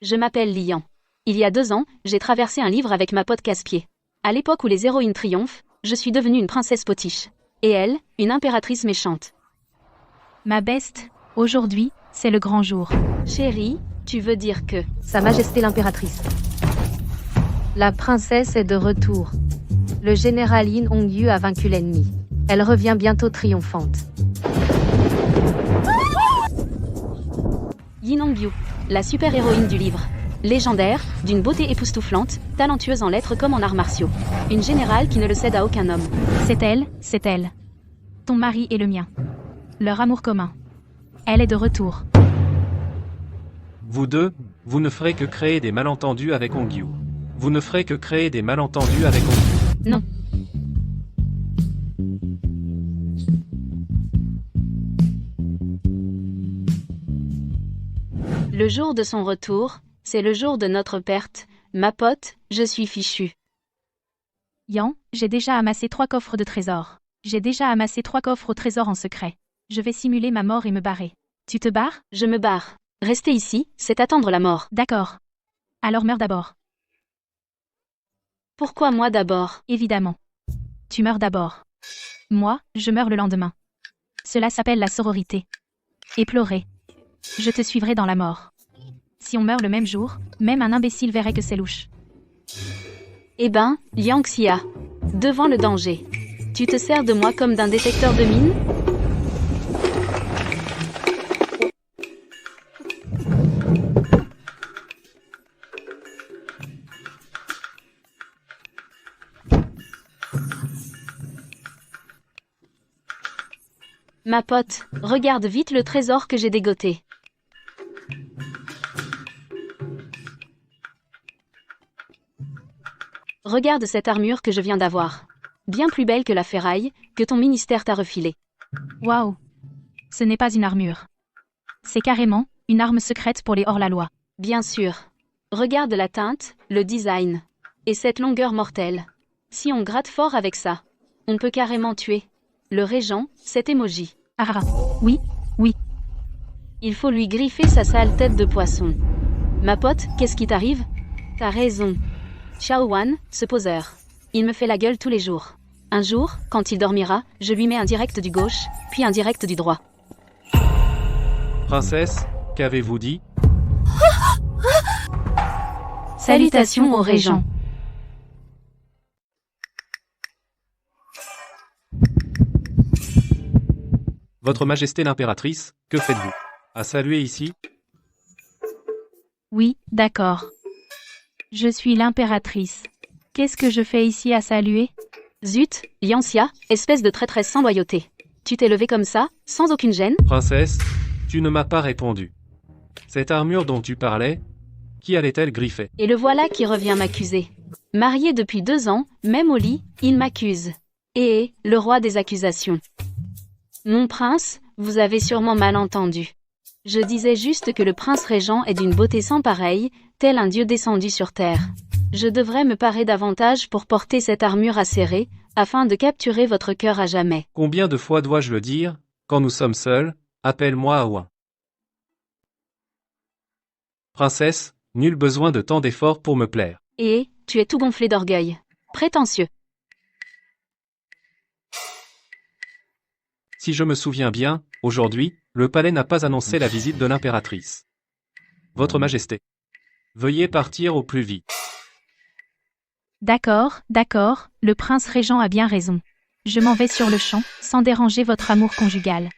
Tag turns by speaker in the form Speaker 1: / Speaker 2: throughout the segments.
Speaker 1: Je m'appelle Lian. Il y a 2 ans, j'ai traversé un livre avec ma pote Casse-Pied. À l'époque où les héroïnes triomphent, je suis devenue une princesse potiche. Et elle, une impératrice méchante.
Speaker 2: Ma beste, aujourd'hui, c'est le grand jour.
Speaker 1: Chérie, tu veux dire que...
Speaker 3: Sa Majesté l'impératrice. La princesse est de retour. Le général Yin Hongyu a vaincu l'ennemi. Elle revient bientôt triomphante.
Speaker 1: Yin Hongyu, la super-héroïne du livre. Légendaire, d'une beauté époustouflante, talentueuse en lettres comme en arts martiaux. Une générale qui ne le cède à aucun homme.
Speaker 2: C'est elle, c'est elle. Ton mari et le mien. Leur amour commun. Elle est de retour.
Speaker 4: Vous deux, vous ne ferez que créer des malentendus avec Hongyu. Vous ne ferez que créer des malentendus avec Hongyu.
Speaker 1: Non. Le jour de son retour, c'est le jour de notre perte. Ma pote, je suis fichue.
Speaker 2: Yan, j'ai déjà amassé 3 coffres de trésors. J'ai déjà amassé 3 coffres au trésor en secret. Je vais simuler ma mort et me barrer. Tu te barres?
Speaker 1: Je me barre. Rester ici, c'est attendre la mort.
Speaker 2: D'accord. Alors meurs d'abord.
Speaker 1: Pourquoi moi d'abord?
Speaker 2: Évidemment. Tu meurs d'abord. Moi, je meurs le lendemain. Cela s'appelle la sororité. Et pleurer. Je te suivrai dans la mort. Si on meurt le même jour, même un imbécile verrait que c'est louche.
Speaker 1: Eh ben, Yang Xia. Devant le danger. Tu te sers de moi comme d'un détecteur de mine? Ma pote, regarde vite le trésor que j'ai dégoté. Regarde cette armure que je viens d'avoir. Bien plus belle que la ferraille, que ton ministère t'a refilée.
Speaker 2: Waouh! Ce n'est pas une armure. C'est carrément une arme secrète pour les hors-la-loi.
Speaker 1: Bien sûr. Regarde la teinte, le design. Et cette longueur mortelle. Si on gratte fort avec ça, on peut carrément tuer. Le régent, cet emoji.
Speaker 2: Ah, oui, oui.
Speaker 1: Il faut lui griffer sa sale tête de poisson. Ma pote, qu'est-ce qui t'arrive? T'as raison. Xiao Wan, ce poseur. Il me fait la gueule tous les jours. Un jour, quand il dormira, je lui mets un direct du gauche, puis un direct du droit.
Speaker 4: Princesse, qu'avez-vous dit?
Speaker 1: Salutations au régent.
Speaker 4: Votre Majesté l'impératrice, que faites-vous? À saluer ici?
Speaker 2: Oui, d'accord. Je suis l'impératrice. Qu'est-ce que je fais ici à saluer?
Speaker 1: Zut, Yang Xia, espèce de traîtresse sans loyauté. Tu t'es levée comme ça, sans aucune gêne?
Speaker 4: Princesse, tu ne m'as pas répondu. Cette armure dont tu parlais, qui allait-elle griffer?
Speaker 1: Et le voilà qui revient m'accuser. Marié depuis 2 ans, même au lit, il m'accuse. Et le roi des accusations. Mon prince, vous avez sûrement mal entendu. Je disais juste que le prince régent est d'une beauté sans pareille, tel un dieu descendu sur terre. Je devrais me parer davantage pour porter cette armure acérée, afin de capturer votre cœur à jamais.
Speaker 4: Combien de fois dois-je le dire? Quand nous sommes seuls, appelle-moi Awa. Princesse, nul besoin de tant d'efforts pour me plaire.
Speaker 1: Et, tu es tout gonflé d'orgueil. Prétentieux.
Speaker 4: Si je me souviens bien, aujourd'hui, le palais n'a pas annoncé la visite de l'impératrice. Votre Majesté. Veuillez partir au plus vite.
Speaker 2: D'accord, d'accord, le prince régent a bien raison. Je m'en vais sur le champ, sans déranger votre amour conjugal.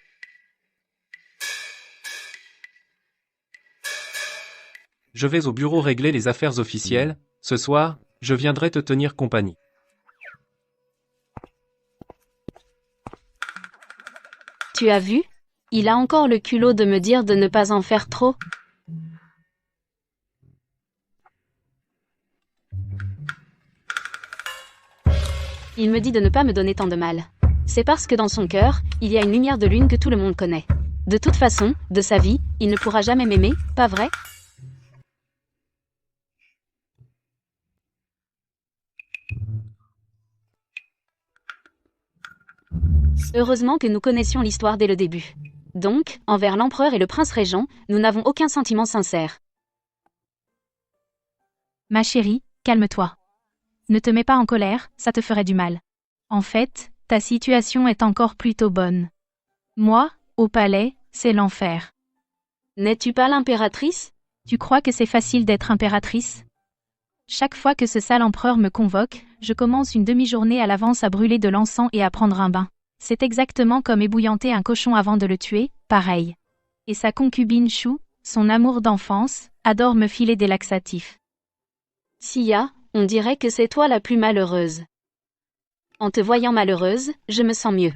Speaker 4: Je vais au bureau régler les affaires officielles. Ce soir, je viendrai te tenir compagnie.
Speaker 1: Tu as vu? Il a encore le culot de me dire de ne pas en faire trop. Il me dit de ne pas me donner tant de mal. C'est parce que dans son cœur, il y a une lumière de lune que tout le monde connaît. De toute façon, de sa vie, il ne pourra jamais m'aimer, pas vrai? Heureusement que nous connaissions l'histoire dès le début. Donc, envers l'empereur et le prince régent, nous n'avons aucun sentiment sincère.
Speaker 2: Ma chérie, calme-toi. Ne te mets pas en colère, ça te ferait du mal. En fait, ta situation est encore plutôt bonne. Moi, au palais, c'est l'enfer.
Speaker 1: N'es-tu pas l'impératrice?
Speaker 2: Tu crois que c'est facile d'être impératrice? Chaque fois que ce sale empereur me convoque, je commence une demi-journée à l'avance à brûler de l'encens et à prendre un bain. C'est exactement comme ébouillanter un cochon avant de le tuer, pareil. Et sa concubine Chou, son amour d'enfance, adore me filer des laxatifs.
Speaker 1: Sia, on dirait que c'est toi la plus malheureuse. En te voyant malheureuse, je me sens mieux.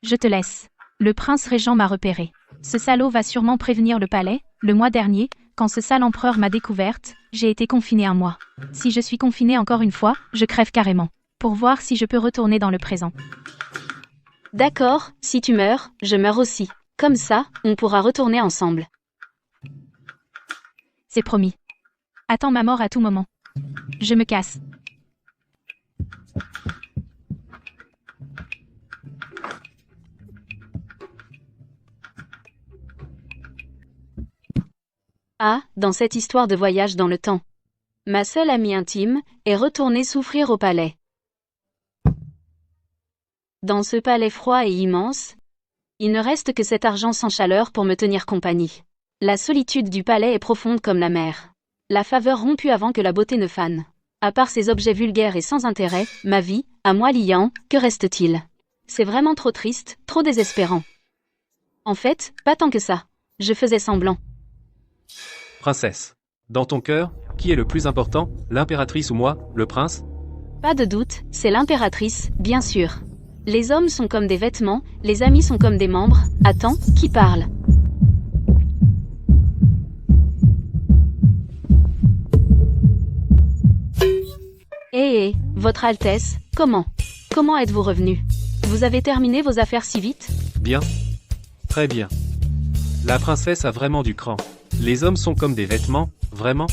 Speaker 2: Je te laisse. Le prince régent m'a repéré. Ce salaud va sûrement prévenir le palais. Le mois dernier, quand ce sale empereur m'a découverte, j'ai été confinée un mois. Si je suis confinée encore une fois, je crève carrément. Pour voir si je peux retourner dans le présent.
Speaker 1: D'accord, si tu meurs, je meurs aussi. Comme ça, on pourra retourner ensemble.
Speaker 2: C'est promis. Attends ma mort à tout moment. Je me casse.
Speaker 1: Ah, dans cette histoire de voyage dans le temps. Ma seule amie intime est retournée souffrir au palais. Dans ce palais froid et immense, il ne reste que cet argent sans chaleur pour me tenir compagnie. La solitude du palais est profonde comme la mer. La faveur rompue avant que la beauté ne fane. À part ces objets vulgaires et sans intérêt, ma vie, à moi liant, que reste-t-il? C'est vraiment trop triste, trop désespérant. En fait, pas tant que ça. Je faisais semblant.
Speaker 4: Princesse. Dans ton cœur, qui est le plus important, l'impératrice ou moi, le prince?
Speaker 1: Pas de doute, c'est l'impératrice, bien sûr. Les hommes sont comme des vêtements, les amis sont comme des membres. Attends, qui parle? Votre Altesse, comment êtes-vous revenu? Vous avez terminé vos affaires si vite?
Speaker 4: Bien. Très bien. La princesse a vraiment du cran. Les hommes sont comme des vêtements, vraiment?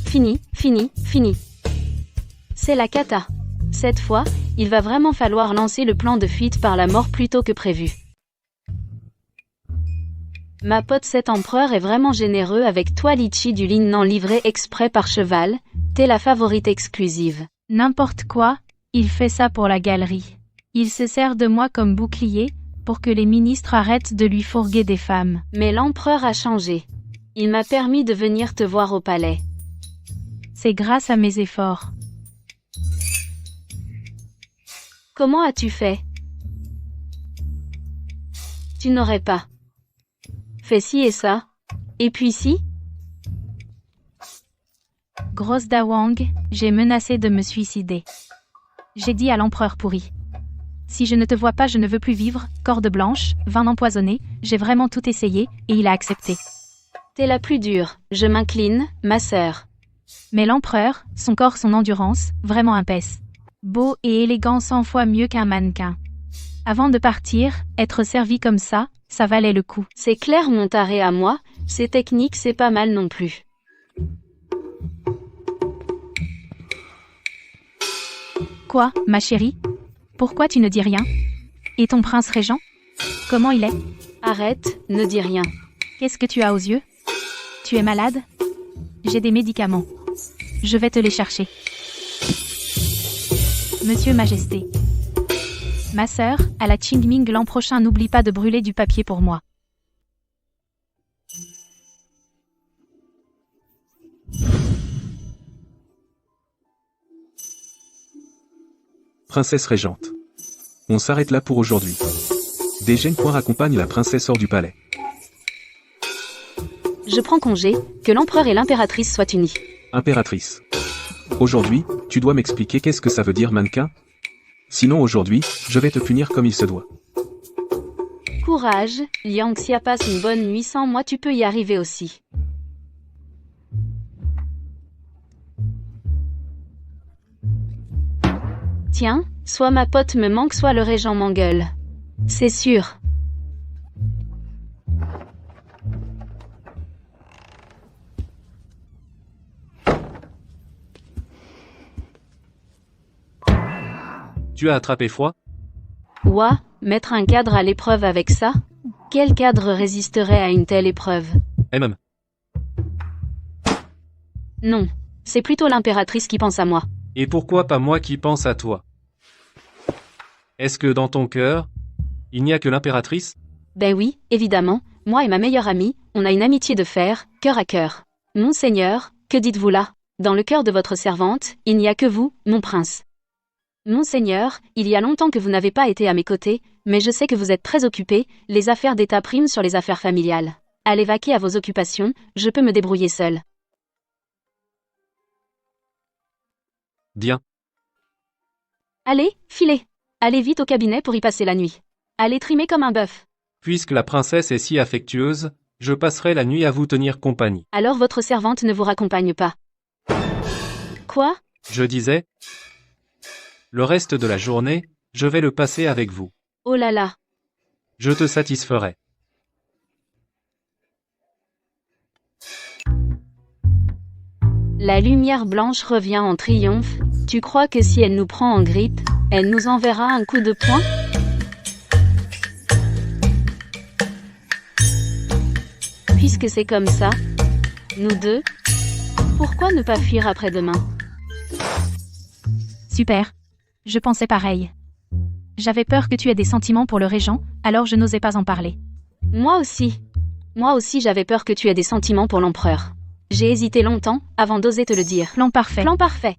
Speaker 1: Fini. C'est la cata. Cette fois, il va vraiment falloir lancer le plan de fuite par la mort plus tôt que prévu. Ma pote cet empereur est vraiment généreux avec toi Litchi du lignant livré exprès par cheval, t'es la favorite exclusive.
Speaker 2: N'importe quoi, il fait ça pour la galerie. Il se sert de moi comme bouclier, pour que les ministres arrêtent de lui fourguer des femmes.
Speaker 1: Mais l'empereur a changé. Il m'a permis de venir te voir au palais.
Speaker 2: C'est grâce à mes efforts.
Speaker 1: Comment as-tu fait? Tu n'aurais pas fait ci et ça. Et puis si?
Speaker 2: Grosse Dawang, j'ai menacé de me suicider. J'ai dit à l'empereur pourri. Si je ne te vois pas, je ne veux plus vivre, corde blanche, vin empoisonné, j'ai vraiment tout essayé, et il a accepté.
Speaker 1: T'es la plus dure, je m'incline, ma sœur.
Speaker 2: Mais l'empereur, son corps, son endurance, vraiment épaisse. Beau et élégant 100 fois mieux qu'un mannequin. Avant de partir, être servi comme ça valait le coup.
Speaker 1: C'est clair mon taré à moi, ces techniques c'est pas mal non plus.
Speaker 2: Quoi, ma chérie? Pourquoi tu ne dis rien? Et ton prince régent? Comment il est?
Speaker 1: Arrête, ne dis rien.
Speaker 2: Qu'est-ce que tu as aux yeux? Tu es malade? J'ai des médicaments. Je vais te les chercher. Monsieur Majesté. Ma sœur, à la Qingming l'an prochain, n'oublie pas de brûler du papier pour moi.
Speaker 5: Princesse régente. On s'arrête là pour aujourd'hui. Des jeunes points accompagnent la princesse hors du palais.
Speaker 1: Je prends congé, que l'empereur et l'impératrice soient unis.
Speaker 5: Impératrice. Aujourd'hui, tu dois m'expliquer qu'est-ce que ça veut dire mannequin? Sinon aujourd'hui, je vais te punir comme il se doit.
Speaker 1: Courage, Liang Xia passe une bonne nuit sans moi, tu peux y arriver aussi. Tiens, soit ma pote me manque, soit le régent m'engueule. C'est sûr.
Speaker 4: Tu as attrapé froid?
Speaker 1: Ouah, mettre un cadre à l'épreuve avec ça? Quel cadre résisterait à une telle épreuve?
Speaker 4: MM.
Speaker 1: Non, c'est plutôt l'impératrice qui pense à moi.
Speaker 4: Et pourquoi pas moi qui pense à toi? Est-ce que dans ton cœur, il n'y a que l'impératrice?
Speaker 1: Ben oui, évidemment, moi et ma meilleure amie, on a une amitié de fer, cœur à cœur. Monseigneur, que dites-vous là? Dans le cœur de votre servante, il n'y a que vous, mon prince. Monseigneur, il y a longtemps que vous n'avez pas été à mes côtés, mais je sais que vous êtes très occupé, les affaires d'État priment sur les affaires familiales. Allez vaquer à vos occupations, je peux me débrouiller seul.
Speaker 4: Bien.
Speaker 1: Allez, filez. Allez vite au cabinet pour y passer la nuit. Allez trimer comme un bœuf.
Speaker 4: Puisque la princesse est si affectueuse, je passerai la nuit à vous tenir compagnie.
Speaker 1: Alors votre servante ne vous raccompagne pas. Quoi?
Speaker 4: Je disais, le reste de la journée, je vais le passer avec vous.
Speaker 1: Oh là là.
Speaker 4: Je te satisferai.
Speaker 1: La lumière blanche revient en triomphe. Tu crois que si elle nous prend en grippe, elle nous enverra un coup de poing? Puisque c'est comme ça, nous deux, pourquoi ne pas fuir après-demain?
Speaker 2: Super. Je pensais pareil. J'avais peur que tu aies des sentiments pour le régent, alors je n'osais pas en parler.
Speaker 1: Moi aussi. Moi aussi j'avais peur que tu aies des sentiments pour l'empereur. J'ai hésité longtemps, avant d'oser te le dire.
Speaker 2: Plan parfait.
Speaker 1: Plan parfait.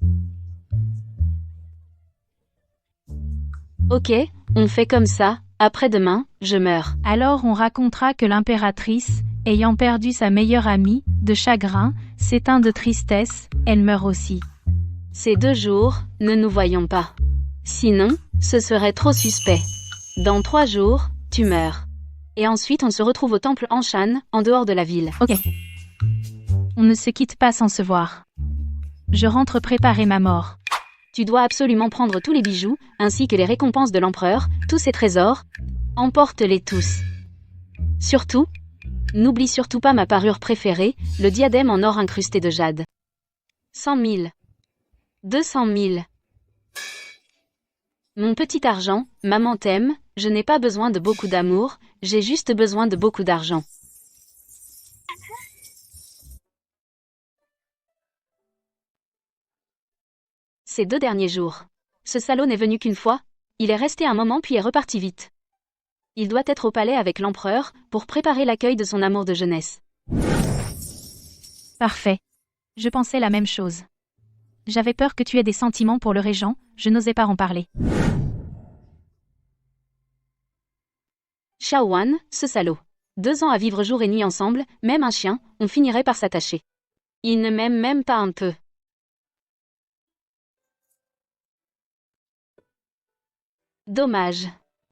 Speaker 1: Ok, on fait comme ça, après-demain, je meurs.
Speaker 2: Alors on racontera que l'impératrice, ayant perdu sa meilleure amie, de chagrin, s'éteint de tristesse, elle meurt aussi.
Speaker 1: Ces 2 jours, ne nous voyons pas. Sinon, ce serait trop suspect. Dans 3 jours, tu meurs. Et ensuite on se retrouve au temple Anshan, en dehors de la ville.
Speaker 2: Ok. On ne se quitte pas sans se voir. Je rentre préparer ma mort.
Speaker 1: Tu dois absolument prendre tous les bijoux, ainsi que les récompenses de l'empereur, tous ses trésors. Emporte-les tous. Surtout, n'oublie surtout pas ma parure préférée, le diadème en or incrusté de jade. 100 000. 200 000. Mon petit argent, maman t'aime, je n'ai pas besoin de beaucoup d'amour, j'ai juste besoin de beaucoup d'argent. Ces 2 derniers jours. Ce salaud n'est venu qu'une fois, il est resté un moment puis est reparti vite. Il doit être au palais avec l'empereur, pour préparer l'accueil de son amour de jeunesse.
Speaker 2: Parfait. Je pensais la même chose. J'avais peur que tu aies des sentiments pour le régent, je n'osais pas en parler.
Speaker 1: Shaowan, ce salaud. 2 ans à vivre jour et nuit ensemble, même un chien, on finirait par s'attacher. Il ne m'aime même pas un peu. Dommage.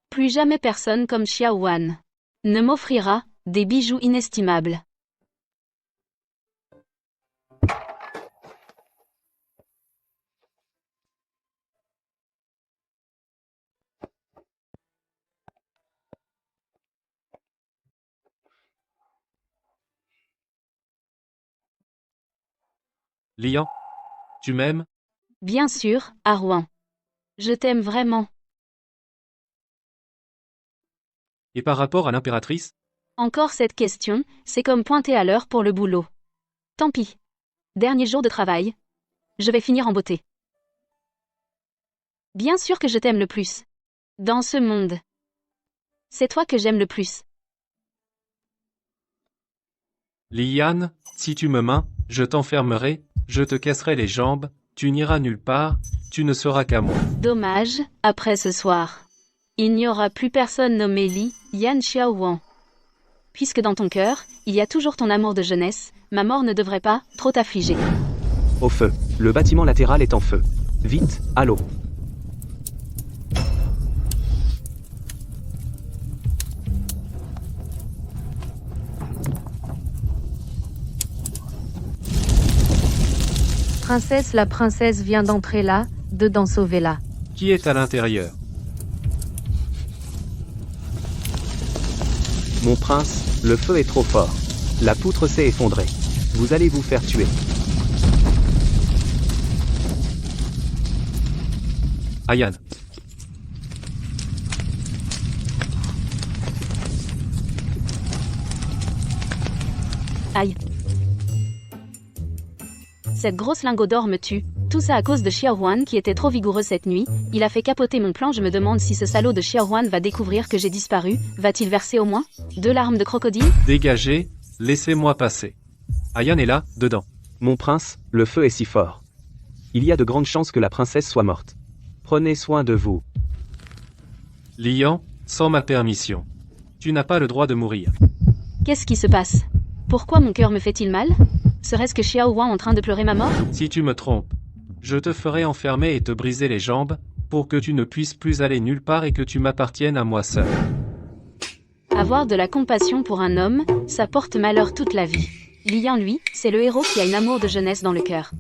Speaker 1: Plus jamais personne comme Xiaowan ne m'offrira des bijoux inestimables.
Speaker 4: Lian, tu m'aimes?
Speaker 1: Bien sûr, Arwan. Je t'aime vraiment.
Speaker 4: Et par rapport à l'impératrice?
Speaker 1: Encore cette question, c'est comme pointer à l'heure pour le boulot. Tant pis. Dernier jour de travail. Je vais finir en beauté. Bien sûr que je t'aime le plus. Dans ce monde. C'est toi que j'aime le plus.
Speaker 4: Liane, si tu me mains, je t'enfermerai, je te casserai les jambes, tu n'iras nulle part, tu ne seras qu'à moi.
Speaker 1: Dommage, après ce soir. Il n'y aura plus personne nommé Li Yan Xiaowan. Puisque dans ton cœur, il y a toujours ton amour de jeunesse, ma mort ne devrait pas trop t'affliger.
Speaker 6: Au feu. Le bâtiment latéral est en feu. Vite, à l'eau.
Speaker 3: Princesse, la princesse vient d'entrer là, dedans sauvez-la.
Speaker 4: Qui est à l'intérieur?
Speaker 6: Mon prince, le feu est trop fort. La poutre s'est effondrée. Vous allez vous faire tuer.
Speaker 4: Ayan.
Speaker 1: Aïe. Cette grosse lingot d'or me tue. Tout ça à cause de Xiaohuan qui était trop vigoureux cette nuit. Il a fait capoter mon plan. Je me demande si ce salaud de Xiaohuan va découvrir que j'ai disparu. Va-t-il verser au moins 2 larmes de crocodile?
Speaker 4: Dégagez, laissez-moi passer. Ayan est là, dedans.
Speaker 6: Mon prince, le feu est si fort. Il y a de grandes chances que la princesse soit morte. Prenez soin de vous.
Speaker 4: Lian, sans ma permission. Tu n'as pas le droit de mourir.
Speaker 1: Qu'est-ce qui se passe? Pourquoi mon cœur me fait-il mal? Serait-ce que Xiaohuan en train de pleurer ma mort?
Speaker 4: Si tu me trompes, je te ferai enfermer et te briser les jambes, pour que tu ne puisses plus aller nulle part et que tu m'appartiennes à moi seul.
Speaker 1: Avoir de la compassion pour un homme, ça porte malheur toute la vie. Lian, lui, c'est le héros qui a une amour de jeunesse dans le cœur.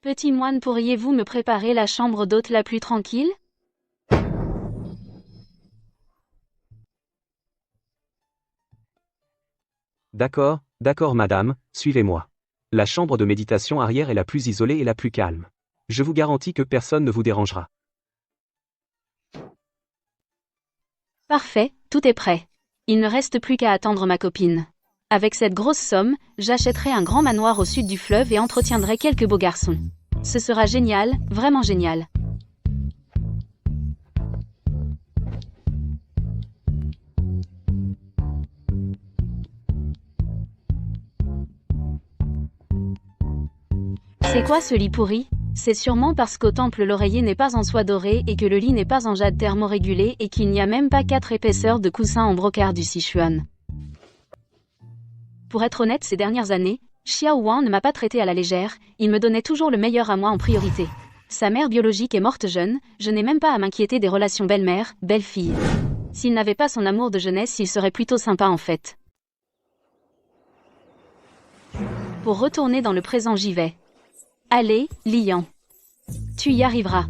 Speaker 1: Petit moine, pourriez-vous me préparer la chambre d'hôte la plus tranquille?
Speaker 6: D'accord, d'accord madame, suivez-moi. La chambre de méditation arrière est la plus isolée et la plus calme. Je vous garantis que personne ne vous dérangera.
Speaker 1: Parfait, tout est prêt. Il ne reste plus qu'à attendre ma copine. Avec cette grosse somme, j'achèterai un grand manoir au sud du fleuve et entretiendrai quelques beaux garçons. Ce sera génial, vraiment génial. C'est quoi ce lit pourri? C'est sûrement parce qu'au temple l'oreiller n'est pas en soie dorée et que le lit n'est pas en jade thermorégulé et qu'il n'y a même pas 4 épaisseurs de coussins en brocart du Sichuan. Pour être honnête, ces dernières années, Xiaohuan ne m'a pas traité à la légère, il me donnait toujours le meilleur à moi en priorité. Sa mère biologique est morte jeune, je n'ai même pas à m'inquiéter des relations belle-mère, belle-fille. S'il n'avait pas son amour de jeunesse, il serait plutôt sympa en fait. Pour retourner dans le présent, j'y vais. Allez, Lian. Tu y arriveras.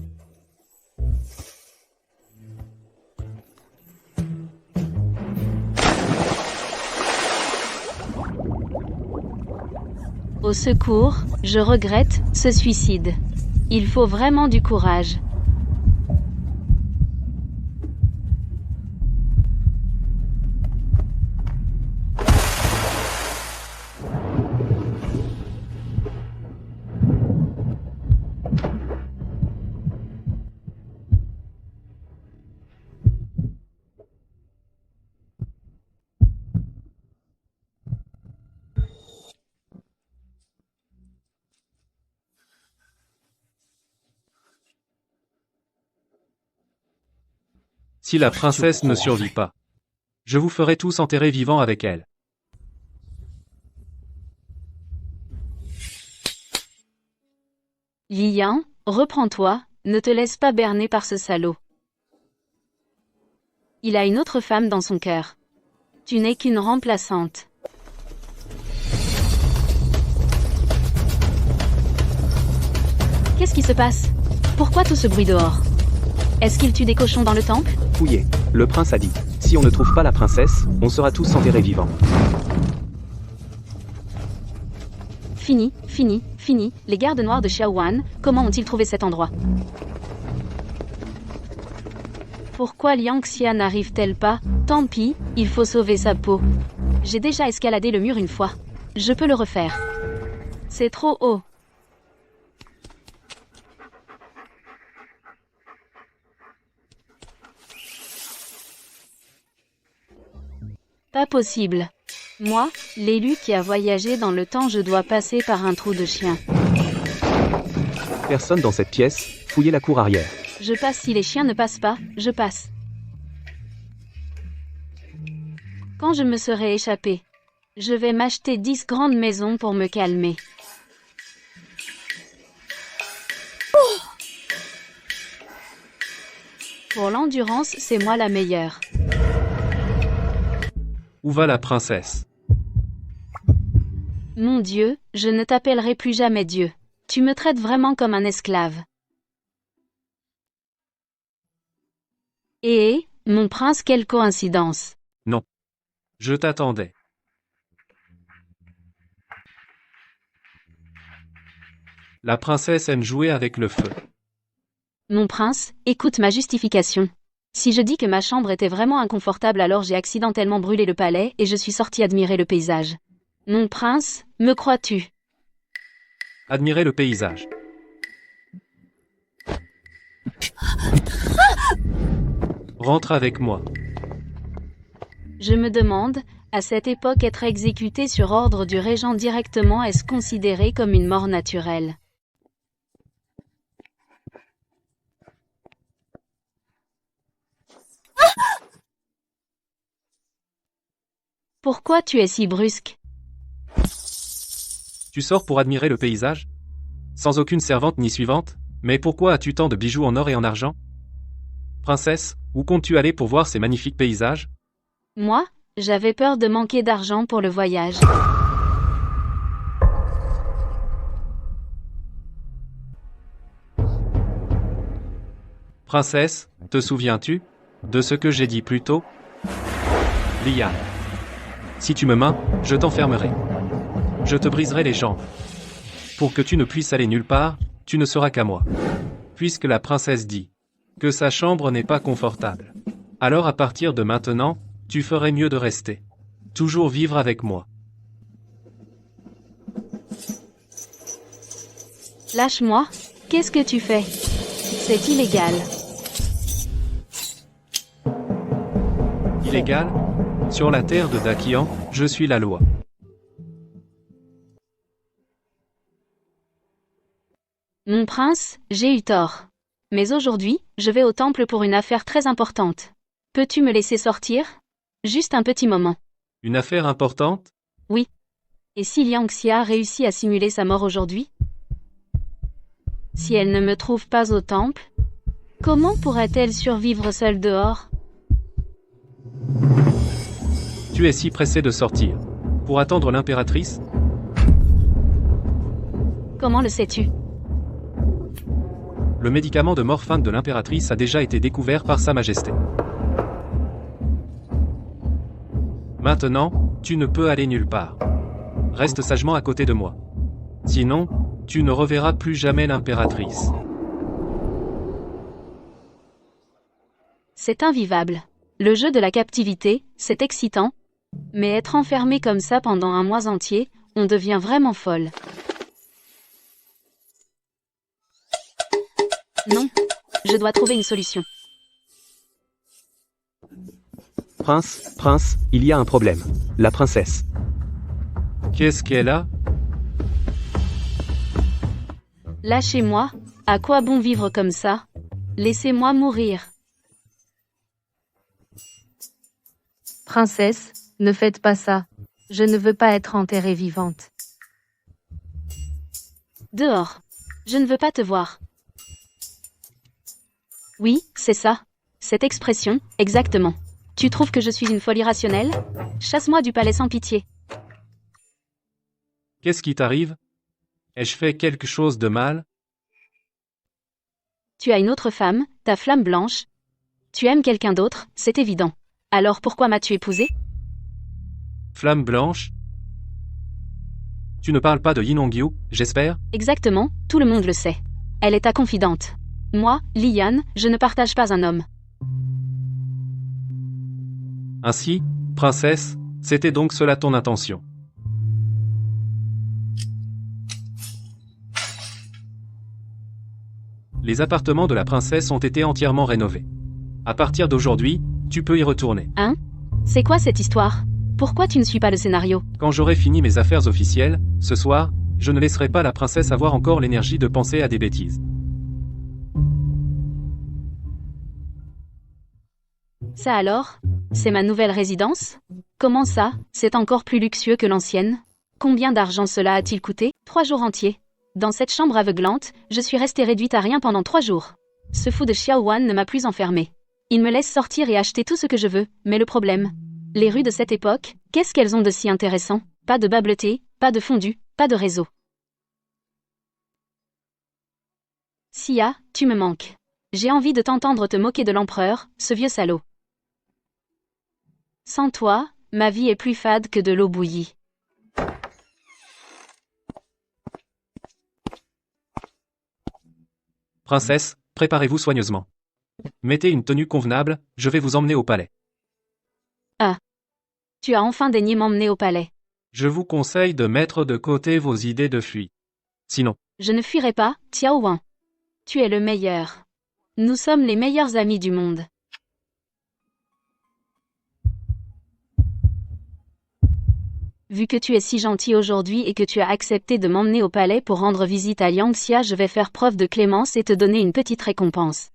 Speaker 1: Au secours, je regrette ce suicide. Il faut vraiment du courage.
Speaker 4: Si la princesse ne survit pas, je vous ferai tous enterrer vivants avec elle.
Speaker 1: Lian, reprends-toi, ne te laisse pas berner par ce salaud. Il a une autre femme dans son cœur. Tu n'es qu'une remplaçante. Qu'est-ce qui se passe? Pourquoi tout ce bruit dehors? Est-ce qu'il tue des cochons dans le temple?
Speaker 6: Fouillez. Le prince a dit. Si on ne trouve pas la princesse, on sera tous enterrés vivants.
Speaker 1: Fini, fini, fini. Les gardes noirs de Xiaohuan, comment ont-ils trouvé cet endroit? Pourquoi Liang Xia n'arrive-t-elle pas? Tant pis, il faut sauver sa peau. J'ai déjà escaladé le mur une fois. Je peux le refaire. C'est trop haut. Pas possible. Moi, l'élu qui a voyagé dans le temps, je dois passer par un trou de chien.
Speaker 6: Personne dans cette pièce, fouillez la cour arrière.
Speaker 1: Je passe si les chiens ne passent pas, je passe. Quand je me serai échappé, je vais m'acheter 10 grandes maisons pour me calmer. Pour l'endurance, c'est moi la meilleure.
Speaker 4: Où va la princesse?
Speaker 1: Mon Dieu, je ne t'appellerai plus jamais Dieu. Tu me traites vraiment comme un esclave. Eh, mon prince, quelle coïncidence.
Speaker 4: Non. Je t'attendais. La princesse aime jouer avec le feu.
Speaker 1: Mon prince, écoute ma justification. Si je dis que ma chambre était vraiment inconfortable, alors j'ai accidentellement brûlé le palais et je suis sorti admirer le paysage. Mon prince, me crois-tu?
Speaker 4: Admirez le paysage. Rentre avec moi.
Speaker 1: Je me demande, à cette époque, être exécuté sur ordre du régent directement est-ce considéré comme une mort naturelle? Pourquoi tu es si brusque?
Speaker 4: Tu sors pour admirer le paysage? Sans aucune servante ni suivante? Mais pourquoi as-tu tant de bijoux en or et en argent? Princesse, où comptes-tu aller pour voir ces magnifiques paysages?
Speaker 1: Moi, j'avais peur de manquer d'argent pour le voyage.
Speaker 4: Princesse, te souviens-tu de ce que j'ai dit plus tôt? Liane. Si tu me mains, je t'enfermerai. Je te briserai les jambes. Pour que tu ne puisses aller nulle part, tu ne seras qu'à moi. Puisque la princesse dit que sa chambre n'est pas confortable. Alors à partir de maintenant, tu ferais mieux de rester. Toujours vivre avec moi.
Speaker 1: Lâche-moi. Qu'est-ce que tu fais? C'est illégal.
Speaker 4: Illégal? Sur la terre de Dakian, je suis la loi.
Speaker 1: Mon prince, j'ai eu tort. Mais aujourd'hui, je vais au temple pour une affaire très importante. Peux-tu me laisser sortir? Juste un petit moment.
Speaker 4: Une affaire importante?
Speaker 1: Et si Liang Xia réussit à simuler sa mort aujourd'hui? Si elle ne me trouve pas au temple, comment pourrait-elle survivre seule dehors?
Speaker 4: Tu es si pressé de sortir. Pour attendre l'impératrice?
Speaker 1: Comment le sais-tu?
Speaker 4: Le médicament de morphine de l'impératrice a déjà été découvert par Sa Majesté. Maintenant, tu ne peux aller nulle part. Reste sagement à côté de moi. Sinon, tu ne reverras plus jamais l'impératrice.
Speaker 1: C'est invivable. Le jeu de la captivité, c'est excitant. Mais être enfermé comme ça pendant un mois entier, on devient vraiment folle. Non, je dois trouver une solution.
Speaker 6: Prince, il y a un problème. La princesse.
Speaker 4: Qu'est-ce qu'elle a?
Speaker 1: Lâchez-moi, à quoi bon vivre comme ça? Laissez-moi mourir.
Speaker 3: Princesse, ne faites pas ça. Je ne veux pas être enterrée vivante.
Speaker 1: Dehors. Je ne veux pas te voir. Oui, c'est ça. Cette expression, exactement. Tu trouves que je suis une folle irrationnelle? Chasse-moi du palais sans pitié.
Speaker 4: Qu'est-ce qui t'arrive? Ai-je fait quelque chose de mal?
Speaker 1: Tu as une autre femme, ta flamme blanche. Tu aimes quelqu'un d'autre, c'est évident. Alors pourquoi m'as-tu épousée?
Speaker 4: Flamme blanche? Tu ne parles pas de Yin Hongyu, j'espère?
Speaker 1: Exactement, tout le monde le sait. Elle est ta confidente. Moi, Liane, je ne partage pas un homme.
Speaker 4: Ainsi, princesse, c'était donc cela ton intention. Les appartements de la princesse ont été entièrement rénovés. À partir d'aujourd'hui, tu peux y retourner.
Speaker 1: Hein? C'est quoi cette histoire? Pourquoi tu ne suis pas le scénario?
Speaker 4: Quand j'aurai fini mes affaires officielles, ce soir, je ne laisserai pas la princesse avoir encore l'énergie de penser à des bêtises.
Speaker 1: Ça alors? C'est ma nouvelle résidence? Comment ça? C'est encore plus luxueux que l'ancienne? Combien d'argent cela a-t-il coûté? 3 jours entiers. Dans cette chambre aveuglante, je suis restée réduite à rien pendant 3 jours. Ce fou de Xiao Wan ne m'a plus enfermée. Il me laisse sortir et acheter tout ce que je veux, mais le problème... Les rues de cette époque, qu'est-ce qu'elles ont de si intéressant? Pas de bas bleutés, pas de fondu, pas de réseau. Sia, tu me manques. J'ai envie de t'entendre te moquer de l'empereur, ce vieux salaud. Sans toi, ma vie est plus fade que de l'eau bouillie.
Speaker 4: Princesse, préparez-vous soigneusement. Mettez une tenue convenable, je vais vous emmener au palais.
Speaker 1: Tu as enfin daigné m'emmener au palais.
Speaker 4: Je vous conseille de mettre de côté vos idées de fuite. Sinon,
Speaker 1: Je ne fuirai pas, Tiao Wan. Tu es le meilleur. Nous sommes les meilleurs amis du monde. Vu que tu es si gentil aujourd'hui et que tu as accepté de m'emmener au palais pour rendre visite à Yangxia, je vais faire preuve de clémence et te donner une petite récompense.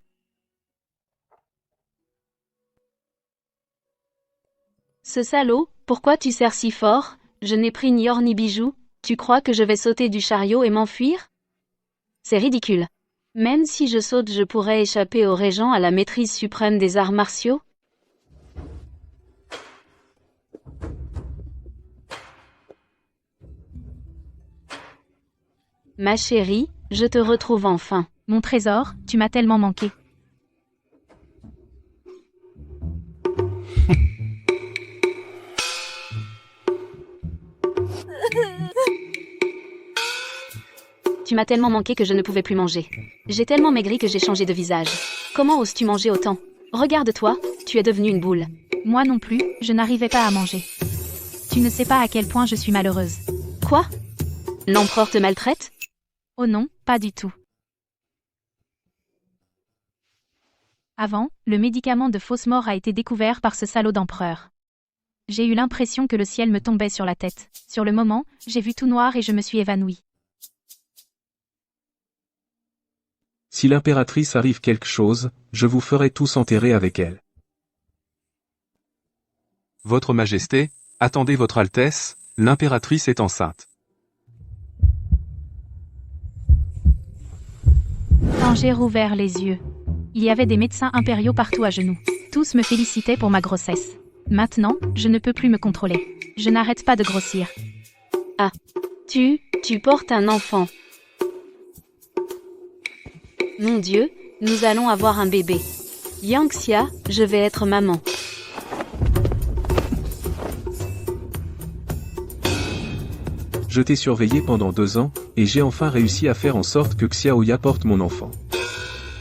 Speaker 1: Ce salaud, pourquoi tu serres si fort? Je n'ai pris ni or ni bijoux, tu crois que je vais sauter du chariot et m'enfuir? C'est ridicule. Même si je saute, je pourrais échapper au régent à la maîtrise suprême des arts martiaux? Ma chérie, je te retrouve enfin.
Speaker 2: Mon trésor, tu m'as tellement manqué.
Speaker 1: Tu m'as tellement manqué que je ne pouvais plus manger. J'ai tellement maigri que j'ai changé de visage. Comment oses-tu manger autant? Regarde-toi, tu es devenue une boule.
Speaker 2: Moi non plus, je n'arrivais pas à manger. Tu ne sais pas à quel point je suis malheureuse.
Speaker 1: Quoi? L'empereur te maltraite?
Speaker 2: Oh non, pas du tout. Avant, le médicament de fausse mort a été découvert par ce salaud d'empereur. J'ai eu l'impression que le ciel me tombait sur la tête. Sur le moment, j'ai vu tout noir et je me suis évanouie.
Speaker 5: Si l'impératrice arrive quelque chose, je vous ferai tous enterrer avec elle.
Speaker 7: Votre Majesté, attendez Votre Altesse, l'impératrice est enceinte.
Speaker 2: Quand j'ai rouvert les yeux, il y avait des médecins impériaux partout à genoux. Tous me félicitaient pour ma grossesse. Maintenant, je ne peux plus me contrôler. Je n'arrête pas de grossir.
Speaker 1: Tu portes un enfant. Mon Dieu, nous allons avoir un bébé. Yangxia, je vais être maman.
Speaker 5: Je t'ai surveillé pendant 2 ans, et j'ai enfin réussi à faire en sorte que Xiaoya porte mon enfant.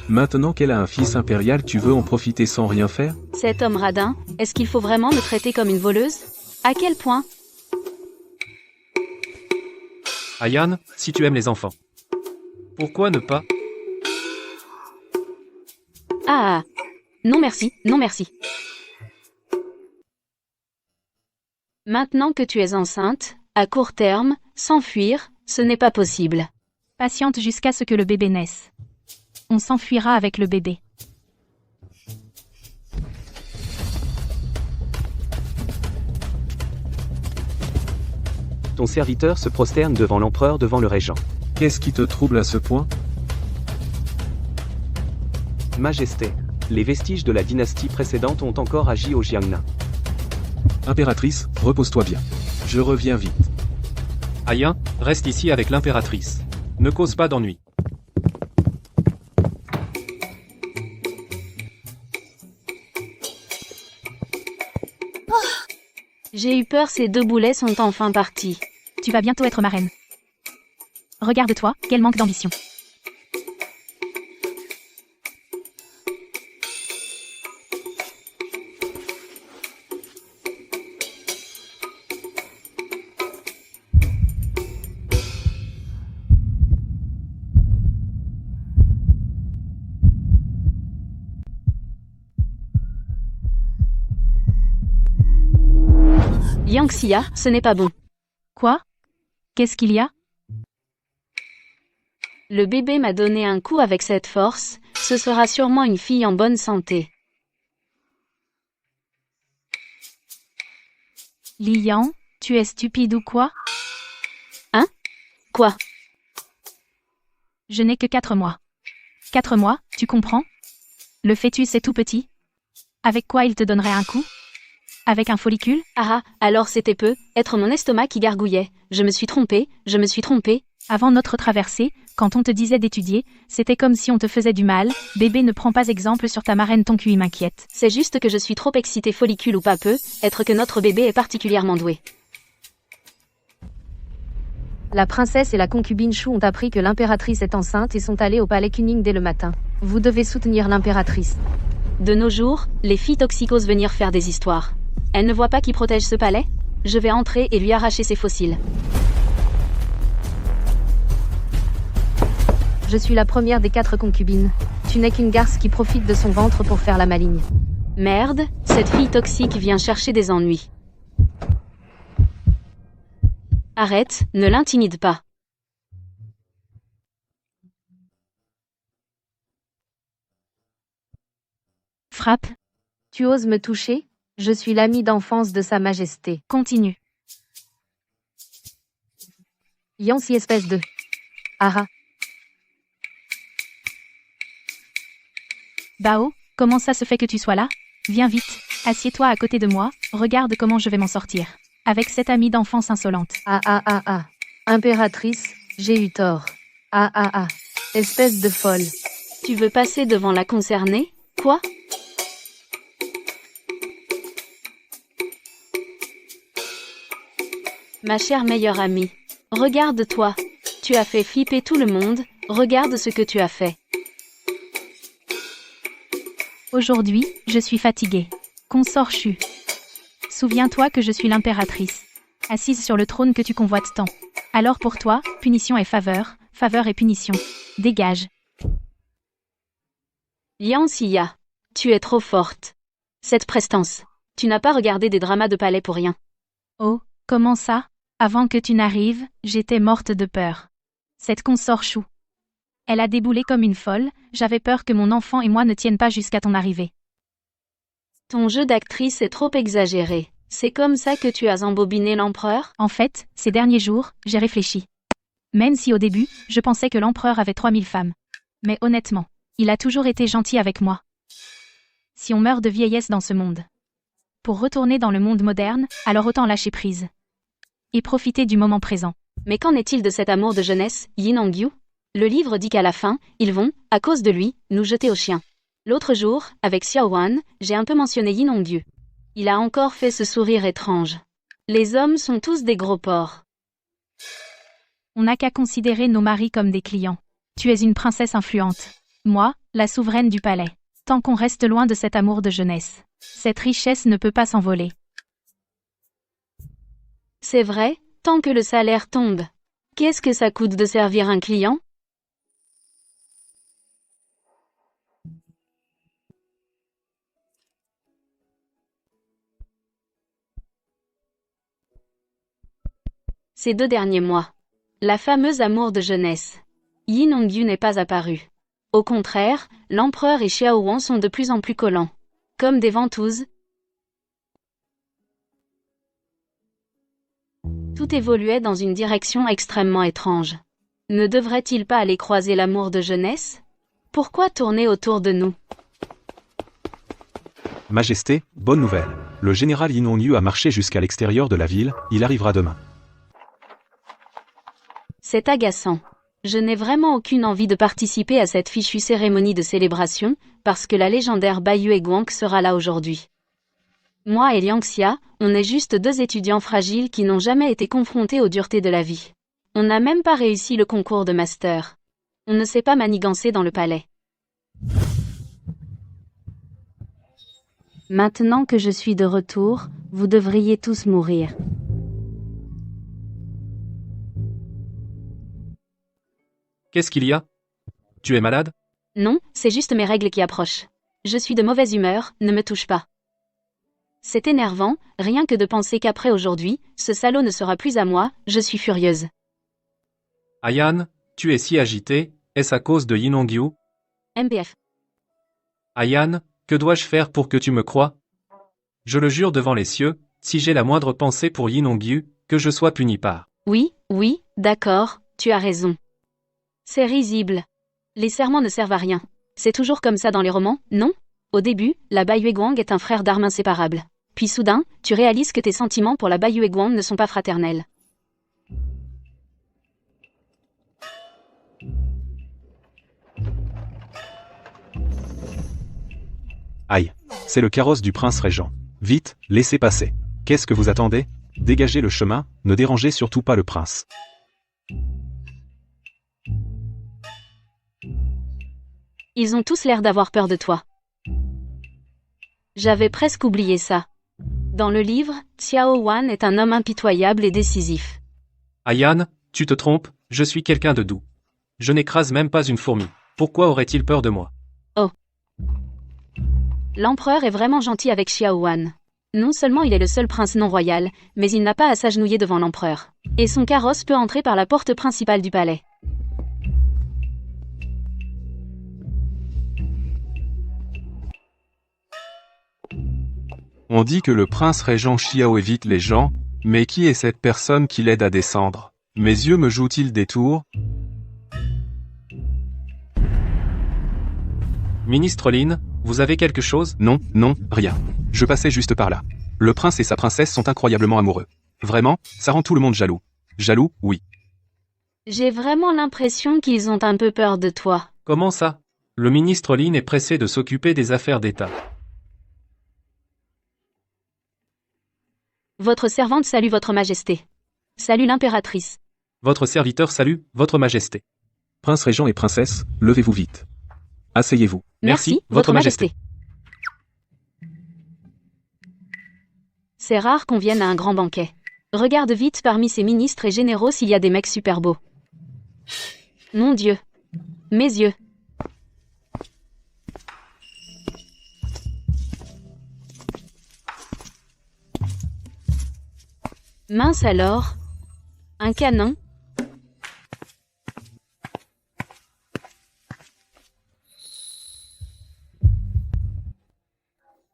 Speaker 5: Maintenant qu'elle a un fils impérial, tu veux en profiter sans rien faire?
Speaker 1: Cet homme radin, est-ce qu'il faut vraiment me traiter comme une voleuse? À quel point?
Speaker 4: Ayan, si tu aimes les enfants. Pourquoi ne pas?
Speaker 1: Ah! Non merci, non merci. Maintenant que tu es enceinte, à court terme, s'enfuir, ce n'est pas possible.
Speaker 2: Patiente jusqu'à ce que le bébé naisse. On s'enfuira avec le bébé.
Speaker 6: Ton serviteur se prosterne devant l'empereur, devant le régent.
Speaker 5: Qu'est-ce qui te trouble à ce point?
Speaker 6: Majesté, les vestiges de la dynastie précédente ont encore agi au Jiangnan.
Speaker 5: Impératrice, repose-toi bien. Je reviens vite.
Speaker 4: Ayan, reste ici avec l'impératrice. Ne cause pas d'ennui.
Speaker 1: J'ai eu peur, ces 2 boulets sont enfin partis.
Speaker 2: Tu vas bientôt être ma reine. Regarde-toi, quel manque d'ambition.
Speaker 1: Yangxia, ce n'est pas bon.
Speaker 2: Quoi? Qu'est-ce qu'il y a?
Speaker 1: Le bébé m'a donné un coup avec cette force, ce sera sûrement une fille en bonne santé.
Speaker 2: Lian, tu es stupide ou quoi?
Speaker 1: Quoi?
Speaker 2: Je n'ai que 4 mois. 4 mois, tu comprends? Le fœtus est tout petit. Avec quoi il te donnerait un coup? Avec un follicule?
Speaker 1: Ah, alors c'était peu, être mon estomac qui gargouillait. Je me suis trompée.
Speaker 2: Avant notre traversée, quand on te disait d'étudier, c'était comme si on te faisait du mal. Bébé, ne prends pas exemple sur ta marraine, ton QI m'inquiète.
Speaker 1: C'est juste que je suis trop excitée, follicule ou pas peu, être que notre bébé est particulièrement doué.
Speaker 3: La princesse et la concubine Chou ont appris que l'impératrice est enceinte et sont allées au palais Kuning dès le matin. Vous devez soutenir l'impératrice.
Speaker 1: De nos jours, les filles toxiques osent venir faire des histoires. Elle ne voit pas qui protège ce palais? Je vais entrer et lui arracher ses fossiles.
Speaker 3: Je suis la première des 4 concubines. Tu n'es qu'une garce qui profite de son ventre pour faire la maligne.
Speaker 1: Merde, cette fille toxique vient chercher des ennuis. Arrête, ne l'intimide pas.
Speaker 2: Frappe.
Speaker 3: Tu oses me toucher? Je suis l'ami d'enfance de Sa Majesté.
Speaker 2: Continue.
Speaker 3: Yancy espèce de... Ara.
Speaker 2: Bao, comment ça se fait que tu sois là? Viens vite, assieds-toi à côté de moi, regarde comment je vais m'en sortir. Avec cette amie d'enfance insolente.
Speaker 3: Ah. Impératrice, j'ai eu tort. Ah. Espèce de folle.
Speaker 1: Tu veux passer devant la concernée? Quoi? Ma chère meilleure amie, regarde-toi. Tu as fait flipper tout le monde, regarde ce que tu as fait.
Speaker 2: Aujourd'hui, je suis fatiguée. Consort Chu. Souviens-toi que je suis l'impératrice. Assise sur le trône que tu convoites tant. Alors pour toi, punition et faveur et punition. Dégage.
Speaker 1: Yanxia, tu es trop forte. Cette prestance. Tu n'as pas regardé des dramas de palais pour rien.
Speaker 2: Oh, comment ça? Avant que tu n'arrives, j'étais morte de peur. Cette consort Chou. Elle a déboulé comme une folle, j'avais peur que mon enfant et moi ne tiennent pas jusqu'à ton arrivée.
Speaker 1: Ton jeu d'actrice est trop exagéré. C'est comme ça que tu as embobiné l'empereur?
Speaker 2: En fait, ces derniers jours, j'ai réfléchi. Même si au début, je pensais que l'empereur avait 3000 femmes. Mais honnêtement, il a toujours été gentil avec moi. Si on meurt de vieillesse dans ce monde. Pour retourner dans le monde moderne, alors autant lâcher prise. Et profiter du moment présent.
Speaker 1: Mais qu'en est-il de cet amour de jeunesse, Yin Hongyu? Le livre dit qu'à la fin, ils vont, à cause de lui, nous jeter aux chiens. L'autre jour, avec Xiao Wan, j'ai un peu mentionné Yin Hongyu. Il a encore fait ce sourire étrange. Les hommes sont tous des gros porcs.
Speaker 2: On n'a qu'à considérer nos maris comme des clients. Tu es une princesse influente. Moi, la souveraine du palais. Tant qu'on reste loin de cet amour de jeunesse. Cette richesse ne peut pas s'envoler.
Speaker 1: C'est vrai, tant que le salaire tombe. Qu'est-ce que ça coûte de servir un client? Ces 2 derniers mois. La fameuse amour de jeunesse. Yin Hongyu n'est pas apparu. Au contraire, l'empereur et Xiao Wan sont de plus en plus collants. Comme des ventouses. Tout évoluait dans une direction extrêmement étrange. Ne devrait-il pas aller croiser l'amour de jeunesse? Pourquoi tourner autour de nous?
Speaker 6: Majesté, bonne nouvelle. Le général Yin Hongyu a marché jusqu'à l'extérieur de la ville, il arrivera demain.
Speaker 1: C'est agaçant. Je n'ai vraiment aucune envie de participer à cette fichue cérémonie de célébration, parce que la légendaire Bai Yue Guang sera là aujourd'hui. Moi et Liangxia, on est juste 2 étudiants fragiles qui n'ont jamais été confrontés aux duretés de la vie. On n'a même pas réussi le concours de master. On ne sait pas manigancer dans le palais. Maintenant que je suis de retour, vous devriez tous mourir.
Speaker 4: Qu'est-ce qu'il y a? Tu es malade?
Speaker 1: Non, c'est juste mes règles qui approchent. Je suis de mauvaise humeur, ne me touche pas. C'est énervant, rien que de penser qu'après aujourd'hui, ce salaud ne sera plus à moi, je suis furieuse.
Speaker 4: Ayan, tu es si agité, est-ce à cause de Yin Hongyu?
Speaker 1: MPF.
Speaker 4: Ayan, que dois-je faire pour que tu me croies? Je le jure devant les cieux, si j'ai la moindre pensée pour Yin Hongyu, que je sois puni par.
Speaker 1: Oui, d'accord, tu as raison. C'est risible. Les serments ne servent à rien. C'est toujours comme ça dans les romans, non? Au début, la Bai Yue Guang est un frère d'armes inséparable. Puis soudain, tu réalises que tes sentiments pour la Bai Yue Guang ne sont pas fraternels.
Speaker 6: Aïe. C'est le carrosse du prince régent. Vite, laissez passer. Qu'est-ce que vous attendez? Dégagez le chemin, ne dérangez surtout pas le prince.
Speaker 1: Ils ont tous l'air d'avoir peur de toi. J'avais presque oublié ça. Dans le livre, Xiao Wan est un homme impitoyable et décisif.
Speaker 4: Ayan, tu te trompes, je suis quelqu'un de doux. Je n'écrase même pas une fourmi. Pourquoi aurait-il peur de moi?
Speaker 1: L'empereur est vraiment gentil avec Xiao Wan. Non seulement il est le seul prince non royal, mais il n'a pas à s'agenouiller devant l'empereur. Et son carrosse peut entrer par la porte principale du palais.
Speaker 7: On dit que le prince régent Xiao évite les gens, mais qui est cette personne qui l'aide à descendre? Mes yeux me jouent-ils des tours?
Speaker 4: Ministre Lin, vous avez quelque chose?
Speaker 6: Non, non, rien. Je passais juste par là. Le prince et sa princesse sont incroyablement amoureux. Vraiment, ça rend tout le monde jaloux. Jaloux, oui.
Speaker 1: J'ai vraiment l'impression qu'ils ont un peu peur de toi.
Speaker 4: Comment ça? Le ministre Lin est pressé de s'occuper des affaires d'État.
Speaker 1: Votre servante salue votre majesté. Salue l'impératrice.
Speaker 4: Votre serviteur salue, votre majesté.
Speaker 5: Prince régent et princesse, levez-vous vite. Asseyez-vous.
Speaker 1: Merci, votre majesté. C'est rare qu'on vienne à un grand banquet. Regarde vite parmi ces ministres et généraux s'il y a des mecs super beaux. Mon Dieu. Mes yeux. Mince alors. Un canon.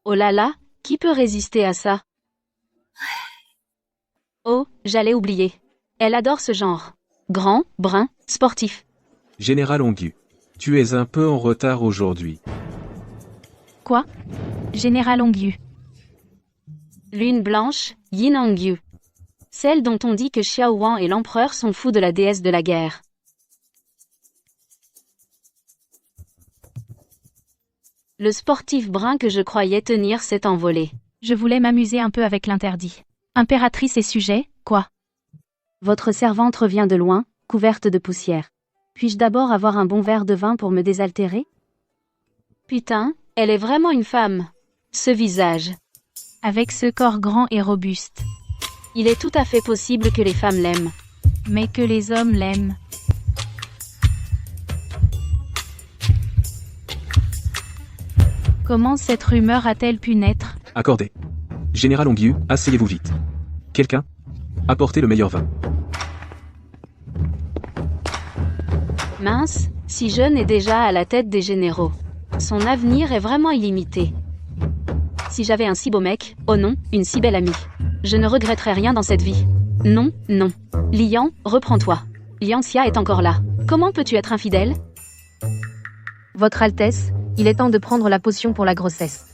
Speaker 1: Oh là là, qui peut résister à ça? Oh, j'allais oublier. Elle adore ce genre. Grand, brun, sportif.
Speaker 5: Général Ongyu. Tu es un peu en retard aujourd'hui.
Speaker 2: Quoi? Général Ongyu.
Speaker 1: Lune blanche, Yin Hongyu. Celle dont on dit que Xiao Wan et l'empereur sont fous de la déesse de la guerre. Le sportif brun que je croyais tenir s'est envolé.
Speaker 2: Je voulais m'amuser un peu avec l'interdit. Impératrice et sujet, quoi?
Speaker 3: Votre servante revient de loin, couverte de poussière. Puis-je d'abord avoir un bon verre de vin pour me désaltérer?
Speaker 1: Putain, elle est vraiment une femme. Ce visage.
Speaker 2: Avec ce corps grand et robuste.
Speaker 1: Il est tout à fait possible que les femmes l'aiment.
Speaker 2: Mais que les hommes l'aiment. Comment cette rumeur a-t-elle pu naître?
Speaker 5: Accordé. Général Ongyu, asseyez-vous vite. Quelqu'un? Apportez le meilleur vin.
Speaker 1: Mince, si jeune est déjà à la tête des généraux. Son avenir est vraiment illimité. Si j'avais un si beau mec, oh non, une si belle amie. Je ne regretterais rien dans cette vie. Non, non. Lian, reprends-toi. Lianxia est encore là. Comment peux-tu être infidèle?
Speaker 3: Votre Altesse, il est temps de prendre la potion pour la grossesse.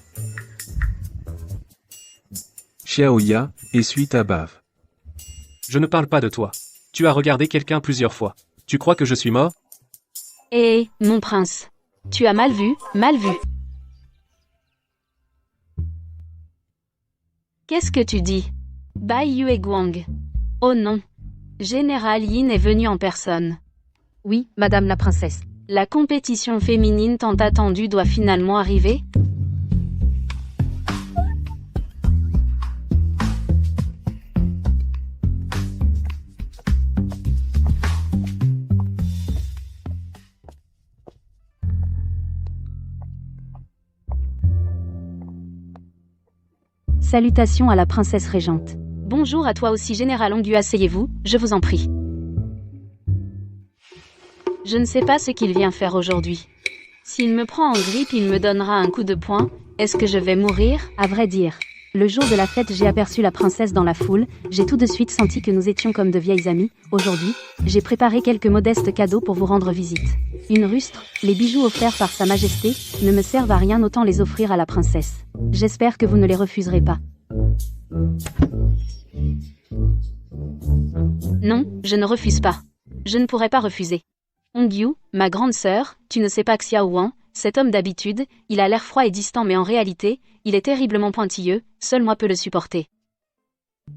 Speaker 5: Xiaoya, essuie ta bave.
Speaker 4: Je ne parle pas de toi. Tu as regardé quelqu'un plusieurs fois. Tu crois que je suis mort?
Speaker 1: Eh, mon prince. Tu as mal vu, mal vu. Qu'est-ce que tu dis? Bai Yue Guang. Oh non. Général Yin est venu en personne.
Speaker 3: Oui, madame la princesse.
Speaker 1: La compétition féminine tant attendue doit finalement arriver?
Speaker 3: Salutations à la princesse régente.
Speaker 1: Bonjour à toi aussi, Général Ongyu, asseyez-vous, je vous en prie. Je ne sais pas ce qu'il vient faire aujourd'hui. S'il me prend en grippe, il me donnera un coup de poing. Est-ce que je vais mourir?
Speaker 3: À vrai dire, le jour de la fête, j'ai aperçu la princesse dans la foule. J'ai tout de suite senti que nous étions comme de vieilles amies. Aujourd'hui, j'ai préparé quelques modestes cadeaux pour vous rendre visite. Une rustre, les bijoux offerts par Sa Majesté, ne me servent à rien, autant les offrir à la princesse. J'espère que vous ne les refuserez pas.
Speaker 1: Non, je ne refuse pas. Je ne pourrais pas refuser. Ongyu, ma grande sœur, tu ne sais pas que Xiao Wan, cet homme d'habitude, il a l'air froid et distant mais en réalité, il est terriblement pointilleux, seul moi peux le supporter.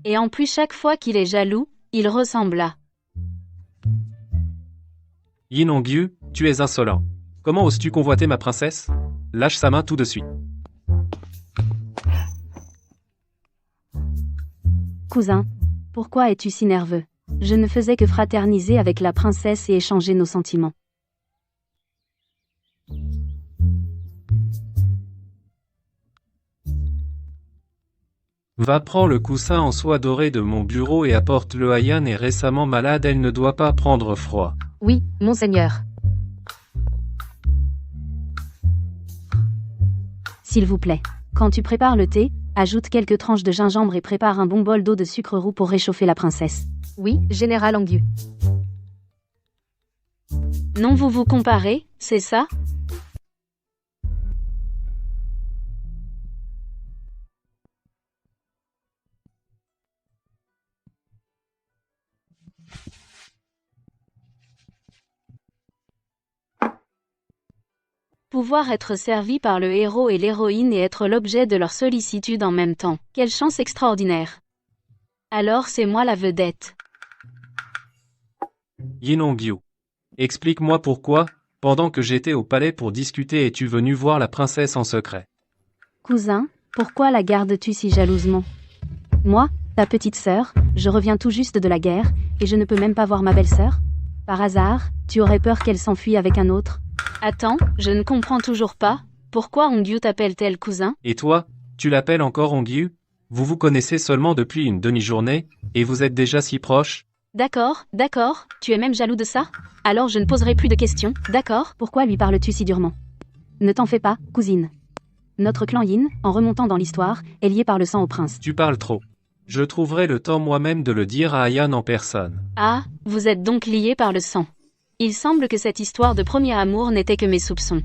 Speaker 1: Et en plus chaque fois qu'il est jaloux, il ressemble à...
Speaker 4: Yin Hongyu, tu es insolent. Comment oses-tu convoiter ma princesse? Lâche sa main tout de suite.
Speaker 3: Cousin, pourquoi es-tu si nerveux? Je ne faisais que fraterniser avec la princesse et échanger nos sentiments.
Speaker 4: Va prends le coussin en soie dorée de mon bureau et apporte-le à Yan est récemment malade, elle ne doit pas prendre froid.
Speaker 3: Oui, monseigneur. S'il vous plaît. Quand tu prépares le thé, ajoute quelques tranches de gingembre et prépare un bon bol d'eau de sucre roux pour réchauffer la princesse. Oui, Général Hongyu.
Speaker 1: Non, vous vous comparez, c'est ça? Pouvoir être servi par le héros et l'héroïne et être l'objet de leur sollicitude en même temps. Quelle chance extraordinaire. Alors c'est moi la vedette.
Speaker 4: Yin Hongyu. Explique-moi pourquoi, pendant que j'étais au palais pour discuter, es-tu venu voir la princesse en secret?
Speaker 3: Cousin, pourquoi la gardes-tu si jalousement? Moi, ta petite sœur, je reviens tout juste de la guerre, et je ne peux même pas voir ma belle-sœur? Par hasard, tu aurais peur qu'elle s'enfuie avec un autre?
Speaker 1: Attends, je ne comprends toujours pas. Pourquoi Hongyu t'appelle-t-elle cousin?
Speaker 4: Et toi, tu l'appelles encore Hongyu? Vous vous connaissez seulement depuis une demi-journée, et vous êtes déjà si proches?
Speaker 1: D'accord, tu es même jaloux de ça? Alors je ne poserai plus de questions, d'accord?
Speaker 3: Pourquoi lui parles-tu si durement? Ne t'en fais pas, cousine. Notre clan Yin, en remontant dans l'histoire, est lié par le sang au prince.
Speaker 4: Tu parles trop. Je trouverai le temps moi-même de le dire à Ayan en personne.
Speaker 1: Ah, vous êtes donc liés par le sang. Il semble que cette histoire de premier amour n'était que mes soupçons.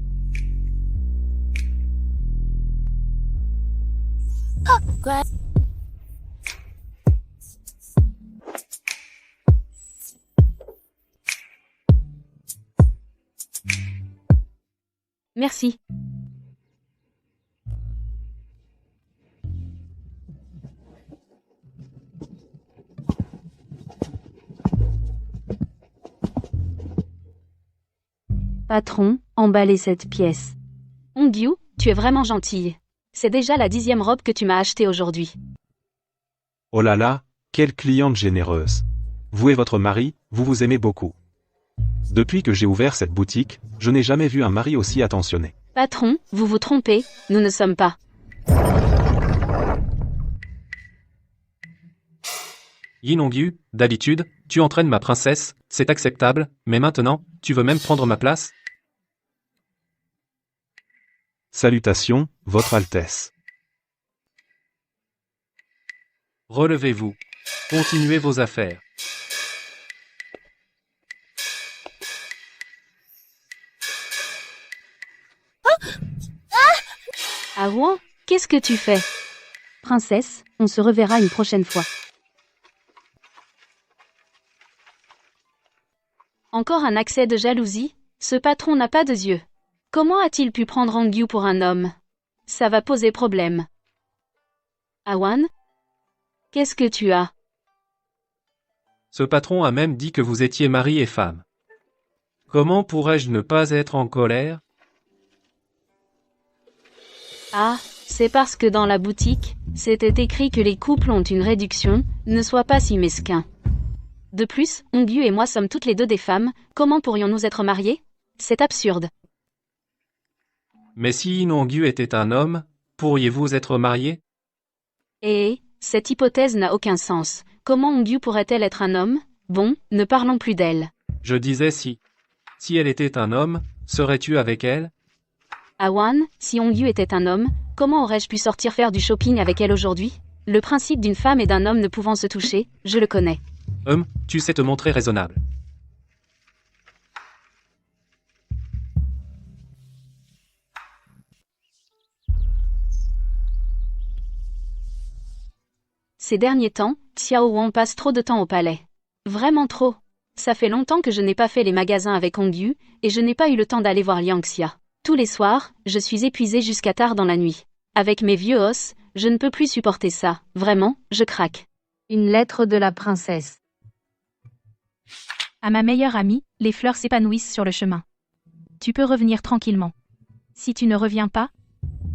Speaker 1: Merci.
Speaker 3: Patron, emballez cette pièce.
Speaker 1: Hongyu, tu es vraiment gentille. C'est déjà la 10e robe que tu m'as achetée aujourd'hui.
Speaker 6: Oh là là, quelle cliente généreuse. Vous et votre mari, vous vous aimez beaucoup. Depuis que j'ai ouvert cette boutique, je n'ai jamais vu un mari aussi attentionné.
Speaker 1: Patron, vous vous trompez, nous ne sommes pas.
Speaker 4: Yin Hongyu, d'habitude, tu entraînes ma princesse, c'est acceptable, mais maintenant, tu veux même prendre ma place?
Speaker 6: Salutations, Votre Altesse.
Speaker 4: Relevez-vous. Continuez vos affaires.
Speaker 1: Awan, qu'est-ce que tu fais?
Speaker 3: Princesse, on se reverra une prochaine fois.
Speaker 1: Encore un accès de jalousie? Ce patron n'a pas de yeux. Comment a-t-il pu prendre Hongyu pour un homme? Ça va poser problème. Awan? Qu'est-ce que tu as?
Speaker 4: Ce patron a même dit que vous étiez mari et femme. Comment pourrais-je ne pas être en colère?
Speaker 1: Ah, c'est parce que dans la boutique, c'était écrit que les couples ont une réduction, ne sois pas si mesquin. De plus, Hongyu et moi sommes toutes les deux des femmes, comment pourrions-nous être mariés? C'est absurde.
Speaker 4: Mais si Yin Hongyu était un homme, pourriez-vous être mariés?
Speaker 1: Cette hypothèse n'a aucun sens. Comment Hongyu pourrait-elle être un homme? Bon, ne parlons plus d'elle.
Speaker 4: Je disais si. Si elle était un homme, serais-tu avec elle?
Speaker 1: Awan, si Hongyu était un homme, comment aurais-je pu sortir faire du shopping avec elle aujourd'hui? Le principe d'une femme et d'un homme ne pouvant se toucher, je le connais.
Speaker 4: Tu sais te montrer raisonnable.
Speaker 1: Ces derniers temps, Xiao Wang passe trop de temps au palais. Vraiment trop. Ça fait longtemps que je n'ai pas fait les magasins avec Hongyu, et je n'ai pas eu le temps d'aller voir Liang Xia. Tous les soirs, je suis épuisée jusqu'à tard dans la nuit. Avec mes vieux os, je ne peux plus supporter ça. Vraiment, je craque.
Speaker 3: Une lettre de la princesse.
Speaker 2: À ma meilleure amie, les fleurs s'épanouissent sur le chemin. Tu peux revenir tranquillement. Si tu ne reviens pas,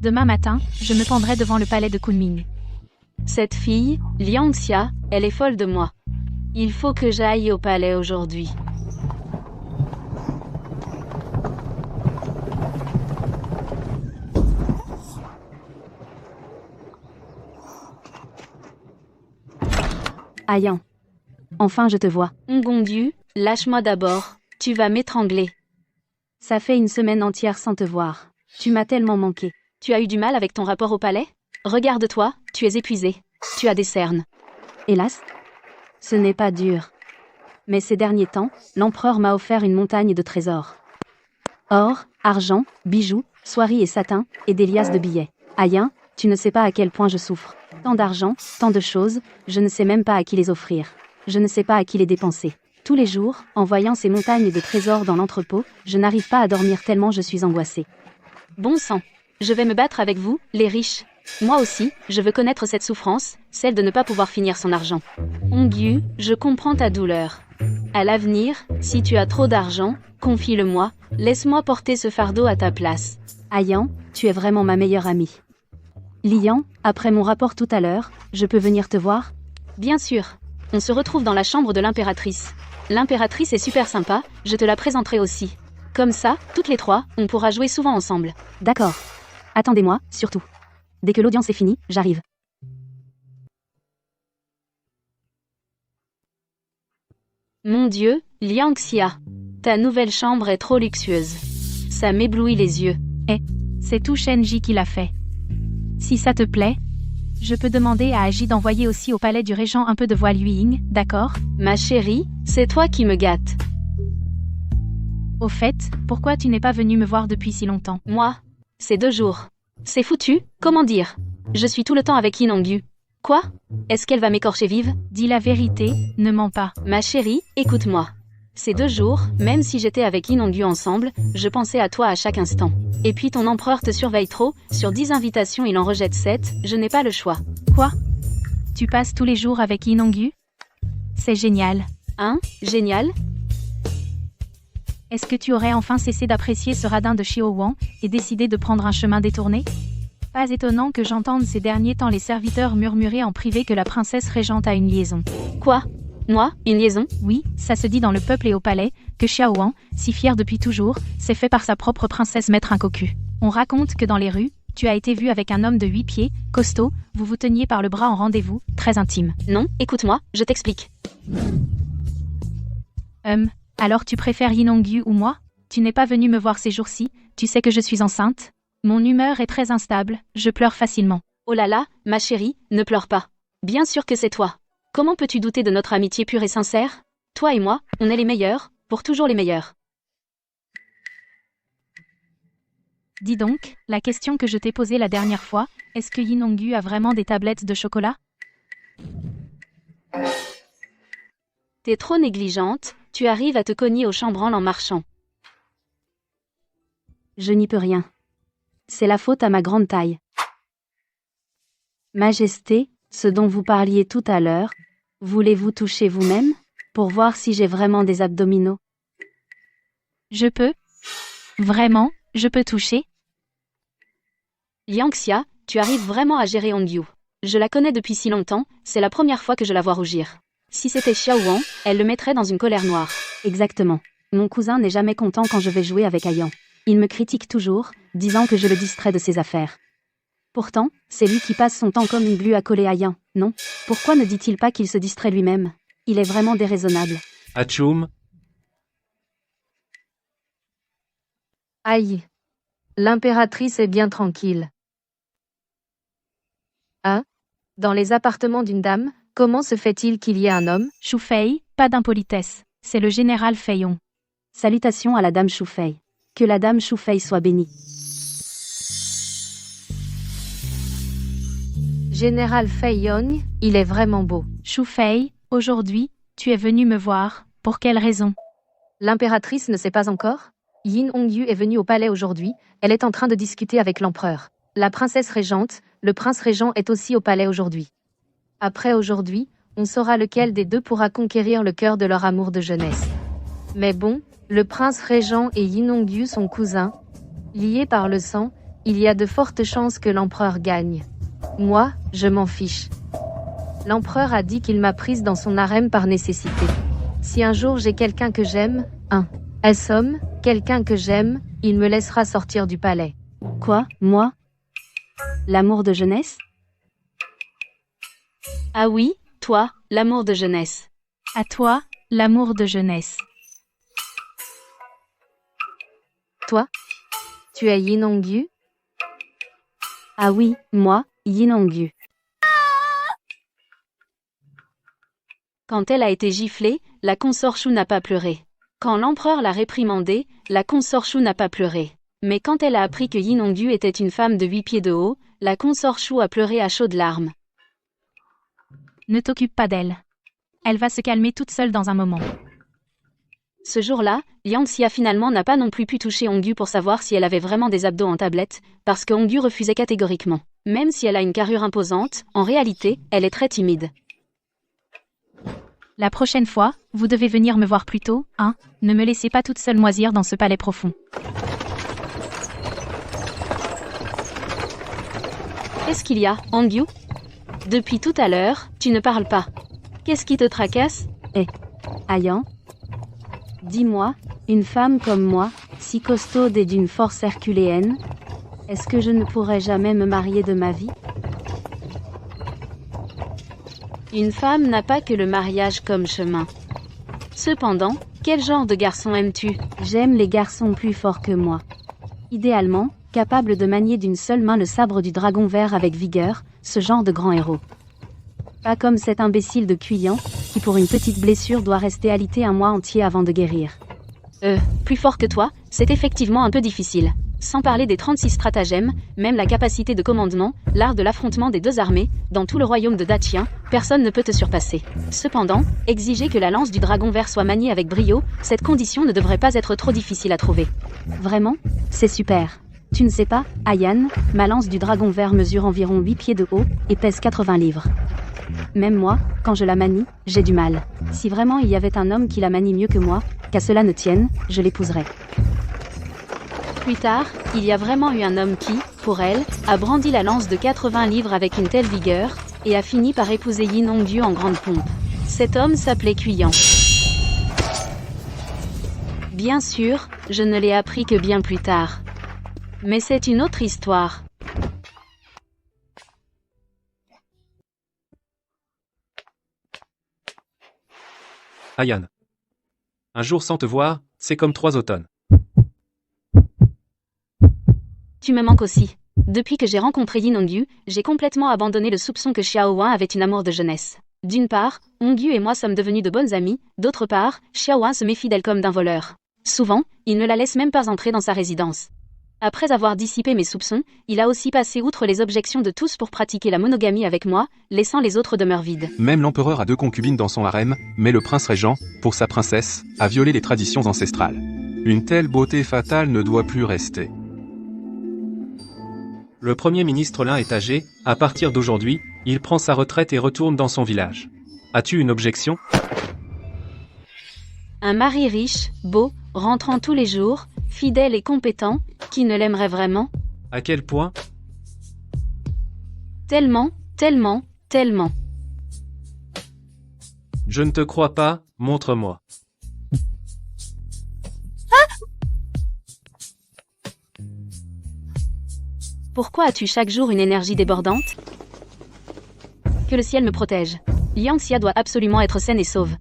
Speaker 2: demain matin, je me pendrai devant le palais de Kunming.
Speaker 1: Cette fille, Liang Xia, elle est folle de moi. Il faut que j'aille au palais aujourd'hui.
Speaker 3: Ayan. Enfin je te vois.
Speaker 1: Ngongyu, lâche-moi d'abord, tu vas m'étrangler.
Speaker 3: Ça fait une semaine entière sans te voir. Tu m'as tellement manqué.
Speaker 1: Tu as eu du mal avec ton rapport au palais? Regarde-toi, tu es épuisé. Tu as des cernes.
Speaker 3: Hélas, ce n'est pas dur. Mais ces derniers temps, l'empereur m'a offert une montagne de trésors. Or, argent, bijoux, soieries et satin, et des liasses de billets. Ayan, tu ne sais pas à quel point je souffre. Tant d'argent, tant de choses, je ne sais même pas à qui les offrir. Je ne sais pas à qui les dépenser. Tous les jours, en voyant ces montagnes de trésors dans l'entrepôt, je n'arrive pas à dormir tellement je suis angoissée.
Speaker 1: Bon sang, je vais me battre avec vous, les riches. Moi aussi, je veux connaître cette souffrance, celle de ne pas pouvoir finir son argent. Ongyu, je comprends ta douleur. À l'avenir, si tu as trop d'argent, confie-le-moi, laisse-moi porter ce fardeau à ta place.
Speaker 3: Ayan, tu es vraiment ma meilleure amie. Lian, après mon rapport tout à l'heure, je peux venir te voir?
Speaker 1: Bien sûr. On se retrouve dans la chambre de l'impératrice. L'impératrice est super sympa, je te la présenterai aussi. Comme ça, toutes les trois, on pourra jouer souvent ensemble.
Speaker 3: D'accord. Attendez-moi, surtout. Dès que l'audience est finie, j'arrive.
Speaker 1: Mon Dieu, Liang Xia. Ta nouvelle chambre est trop luxueuse. Ça m'éblouit les yeux.
Speaker 2: C'est tout Shenji qui l'a fait. Si ça te plaît, je peux demander à Agi d'envoyer aussi au palais du régent un peu de voile Yuing, d'accord?
Speaker 1: Ma chérie, c'est toi qui me gâtes.
Speaker 2: Au fait, pourquoi tu n'es pas venu me voir depuis si longtemps?
Speaker 1: Moi, c'est 2 jours. C'est foutu, comment dire? Je suis tout le temps avec Inongyu. Quoi? Est-ce qu'elle va m'écorcher vive?
Speaker 2: Dis la vérité, ne mens pas.
Speaker 1: Ma chérie, écoute-moi. Ces 2 jours, même si j'étais avec Inongyu ensemble, je pensais à toi à chaque instant. Et puis ton empereur te surveille trop, sur 10 invitations il en rejette 7, je n'ai pas le choix.
Speaker 2: Quoi? Tu passes tous les jours avec Inongyu? C'est génial.
Speaker 1: Hein? Génial?
Speaker 2: Est-ce que tu aurais enfin cessé d'apprécier ce radin de Xiao Wang et décidé de prendre un chemin détourné? Pas étonnant que j'entende ces derniers temps les serviteurs murmurer en privé que la princesse régente a une liaison.
Speaker 1: Quoi? Moi? Une liaison?
Speaker 2: Oui, ça se dit dans le peuple et au palais, que Xiao Wang, si fier depuis toujours, s'est fait par sa propre princesse mettre un cocu. On raconte que dans les rues, tu as été vu avec un homme de 8 pieds, costaud, vous vous teniez par le bras en rendez-vous, très intime.
Speaker 1: Non, écoute-moi, je t'explique.
Speaker 2: Alors tu préfères Inongyu ou moi? Tu n'es pas venu me voir ces jours-ci, tu sais que je suis enceinte? Mon humeur est très instable, je pleure facilement.
Speaker 1: Oh là là, ma chérie, ne pleure pas. Bien sûr que c'est toi. Comment peux-tu douter de notre amitié pure et sincère? Toi et moi, on est les meilleurs, pour toujours les meilleurs.
Speaker 2: Dis donc, la question que je t'ai posée la dernière fois, est-ce que Inongyu a vraiment des tablettes de chocolat?
Speaker 1: T'es trop négligente, tu arrives à te cogner au chambranle en marchant.
Speaker 3: Je n'y peux rien. C'est la faute à ma grande taille. Majesté, ce dont vous parliez tout à l'heure, voulez-vous toucher vous-même, pour voir si j'ai vraiment des abdominaux?
Speaker 2: Je peux? Vraiment, je peux toucher?
Speaker 1: Liang Xia, tu arrives vraiment à gérer Ongyu. Je la connais depuis si longtemps, c'est la première fois que je la vois rougir. Si c'était Xiao Wang, elle le mettrait dans une colère noire.
Speaker 3: Exactement. Mon cousin n'est jamais content quand je vais jouer avec Ayan. Il me critique toujours, disant que je le distrais de ses affaires. Pourtant, c'est lui qui passe son temps comme une glu à coller Ayan, non? Pourquoi ne dit-il pas qu'il se distrait lui-même? Il est vraiment déraisonnable.
Speaker 4: Atchoum,
Speaker 8: Aïe. L'impératrice est bien tranquille. Hein? Dans les appartements d'une dame, comment se fait-il qu'il y ait un homme?
Speaker 2: Shufei, pas d'impolitesse. C'est le général Feiyon.
Speaker 3: Salutations à la dame Shufei. Que la dame Shufei soit bénie.
Speaker 8: Général Feiyon, il est vraiment beau.
Speaker 2: Shufei, aujourd'hui, tu es venu me voir, pour quelle raison?
Speaker 8: L'impératrice ne sait pas encore? Yin Hongyu est venue au palais aujourd'hui, elle est en train de discuter avec l'empereur. La princesse régente, le prince régent est aussi au palais aujourd'hui. Après aujourd'hui, on saura lequel des deux pourra conquérir le cœur de leur amour de jeunesse. Mais bon, le prince régent et Yin Hongyu sont cousins. Liés par le sang, il y a de fortes chances que l'empereur gagne. Moi, je m'en fiche. L'empereur a dit qu'il m'a prise dans son harem par nécessité. Si un jour j'ai quelqu'un que j'aime, homme, quelqu'un que j'aime, il me laissera sortir du palais.
Speaker 3: Quoi, moi? L'amour de jeunesse?
Speaker 1: Ah oui, toi, l'amour de jeunesse.
Speaker 2: À toi, l'amour de jeunesse.
Speaker 8: Toi? Tu es Yin Hongyu?
Speaker 3: Ah oui, moi, Yin Hongyu.
Speaker 1: Quand elle a été giflée, la consort Shu n'a pas pleuré. Quand l'empereur l'a réprimandée, la consort Shu n'a pas pleuré. Mais quand elle a appris que Yin Hongyu était une femme de 8 pieds de haut, la consort Shu a pleuré à chaudes larmes.
Speaker 2: Ne t'occupe pas d'elle. Elle va se calmer toute seule dans un moment.
Speaker 1: Ce jour-là, Yang Xia finalement n'a pas non plus pu toucher Hongyu pour savoir si elle avait vraiment des abdos en tablette, parce que Hongyu refusait catégoriquement. Même si elle a une carrure imposante, en réalité, elle est très timide.
Speaker 2: La prochaine fois, vous devez venir me voir plus tôt, hein? Ne me laissez pas toute seule moisir dans ce palais profond.
Speaker 1: Qu'est-ce qu'il y a, Hongyu? Depuis tout à l'heure, tu ne parles pas. Qu'est-ce qui te tracasse?
Speaker 3: Ayan? Dis-moi, une femme comme moi, si costaude et d'une force herculéenne, est-ce que je ne pourrais jamais me marier de ma vie?
Speaker 1: Une femme n'a pas que le mariage comme chemin. Cependant, quel genre de garçon aimes-tu?
Speaker 3: J'aime les garçons plus forts que moi. Idéalement, capable de manier d'une seule main le sabre du dragon vert avec vigueur, ce genre de grand héros. Pas comme cet imbécile de Cuyan, qui pour une petite blessure doit rester alité un mois entier avant de guérir.
Speaker 1: Plus fort que toi, c'est effectivement un peu difficile. Sans parler des 36 stratagèmes, même la capacité de commandement, l'art de l'affrontement des deux armées, dans tout le royaume de Dachien, personne ne peut te surpasser. Cependant, exiger que la lance du dragon vert soit maniée avec brio, cette condition ne devrait pas être trop difficile à trouver.
Speaker 3: Vraiment? C'est super. Tu ne sais pas, Ayan, ma lance du dragon vert mesure environ 8 pieds de haut, et pèse 80 livres. Même moi, quand je la manie, j'ai du mal. Si vraiment il y avait un homme qui la manie mieux que moi, qu'à cela ne tienne, je l'épouserais.
Speaker 1: Plus tard, il y a vraiment eu un homme qui, pour elle, a brandi la lance de 80 livres avec une telle vigueur, et a fini par épouser Yin Hongyu en grande pompe. Cet homme s'appelait Cuyan. Bien sûr, je ne l'ai appris que bien plus tard. Mais c'est une autre histoire.
Speaker 4: Ayan. Un jour sans te voir, c'est comme 3 automnes.
Speaker 1: Tu me manques aussi. Depuis que j'ai rencontré Yin Hongyu, j'ai complètement abandonné le soupçon que Xiao Wan avait une amour de jeunesse. D'une part, Hongyu et moi sommes devenus de bonnes amies, d'autre part, Xiao Wan se méfie d'elle comme d'un voleur. Souvent, il ne la laisse même pas entrer dans sa résidence. Après avoir dissipé mes soupçons, il a aussi passé outre les objections de tous pour pratiquer la monogamie avec moi, laissant les autres demeures vides.
Speaker 7: Même l'empereur a 2 concubines dans son harem, mais le prince régent, pour sa princesse, a violé les traditions ancestrales. Une telle beauté fatale ne doit plus rester.
Speaker 4: Le premier ministre Lin est âgé, à partir d'aujourd'hui, il prend sa retraite et retourne dans son village. As-tu une objection?
Speaker 1: Un mari riche, beau, rentrant tous les jours, fidèle et compétent, qui ne l'aimerait vraiment?
Speaker 4: À quel point?
Speaker 1: Tellement, tellement, tellement.
Speaker 4: Je ne te crois pas, montre-moi.
Speaker 1: Pourquoi as-tu chaque jour une énergie débordante? Que le ciel me protège. Yang Xia doit absolument être saine et sauve.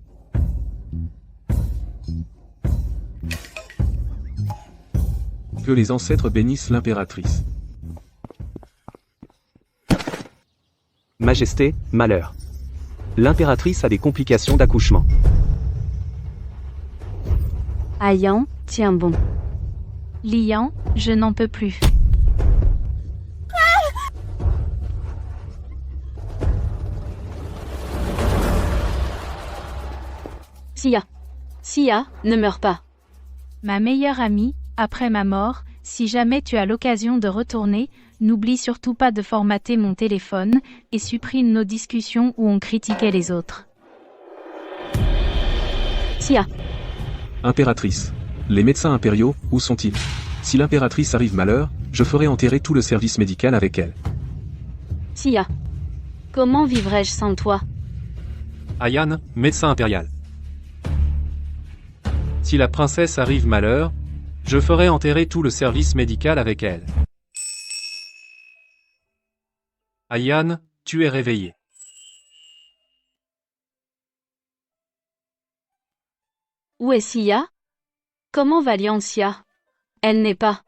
Speaker 5: Que les ancêtres bénissent l'impératrice.
Speaker 9: Majesté, malheur. L'impératrice a des complications d'accouchement.
Speaker 3: Ayan, tiens bon.
Speaker 2: Lian, je n'en peux plus.
Speaker 1: Xia, ne meurs pas.
Speaker 2: Ma meilleure amie, après ma mort, si jamais tu as l'occasion de retourner, n'oublie surtout pas de formater mon téléphone, et supprime nos discussions où on critiquait les autres.
Speaker 1: Xia.
Speaker 5: Impératrice. Les médecins impériaux, où sont-ils? Si l'impératrice arrive malheur, je ferai enterrer tout le service médical avec elle.
Speaker 1: Sia. Comment vivrais-je sans toi?
Speaker 4: Ayan, médecin impérial. Si la princesse arrive malheur, je ferai enterrer tout le service médical avec elle. Ayan, tu es réveillé.
Speaker 1: Où est Sia? Comment va Liancia? Elle n'est pas.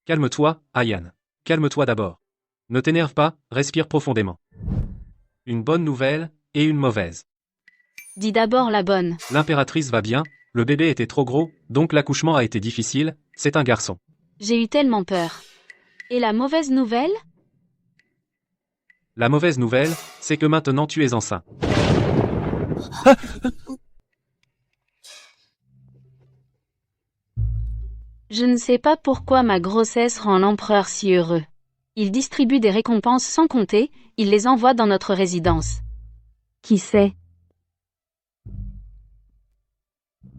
Speaker 4: Calme-toi, Ayan. Calme-toi d'abord. Ne t'énerve pas, respire profondément. Une bonne nouvelle, et une mauvaise.
Speaker 1: Dis d'abord la bonne.
Speaker 4: L'impératrice va bien, le bébé était trop gros, donc l'accouchement a été difficile, c'est un garçon.
Speaker 1: J'ai eu tellement peur. Et la mauvaise nouvelle?
Speaker 4: La mauvaise nouvelle, c'est que maintenant tu es enceinte.
Speaker 1: Je ne sais pas pourquoi ma grossesse rend l'empereur si heureux. Il distribue des récompenses sans compter, il les envoie dans notre résidence.
Speaker 3: Qui sait?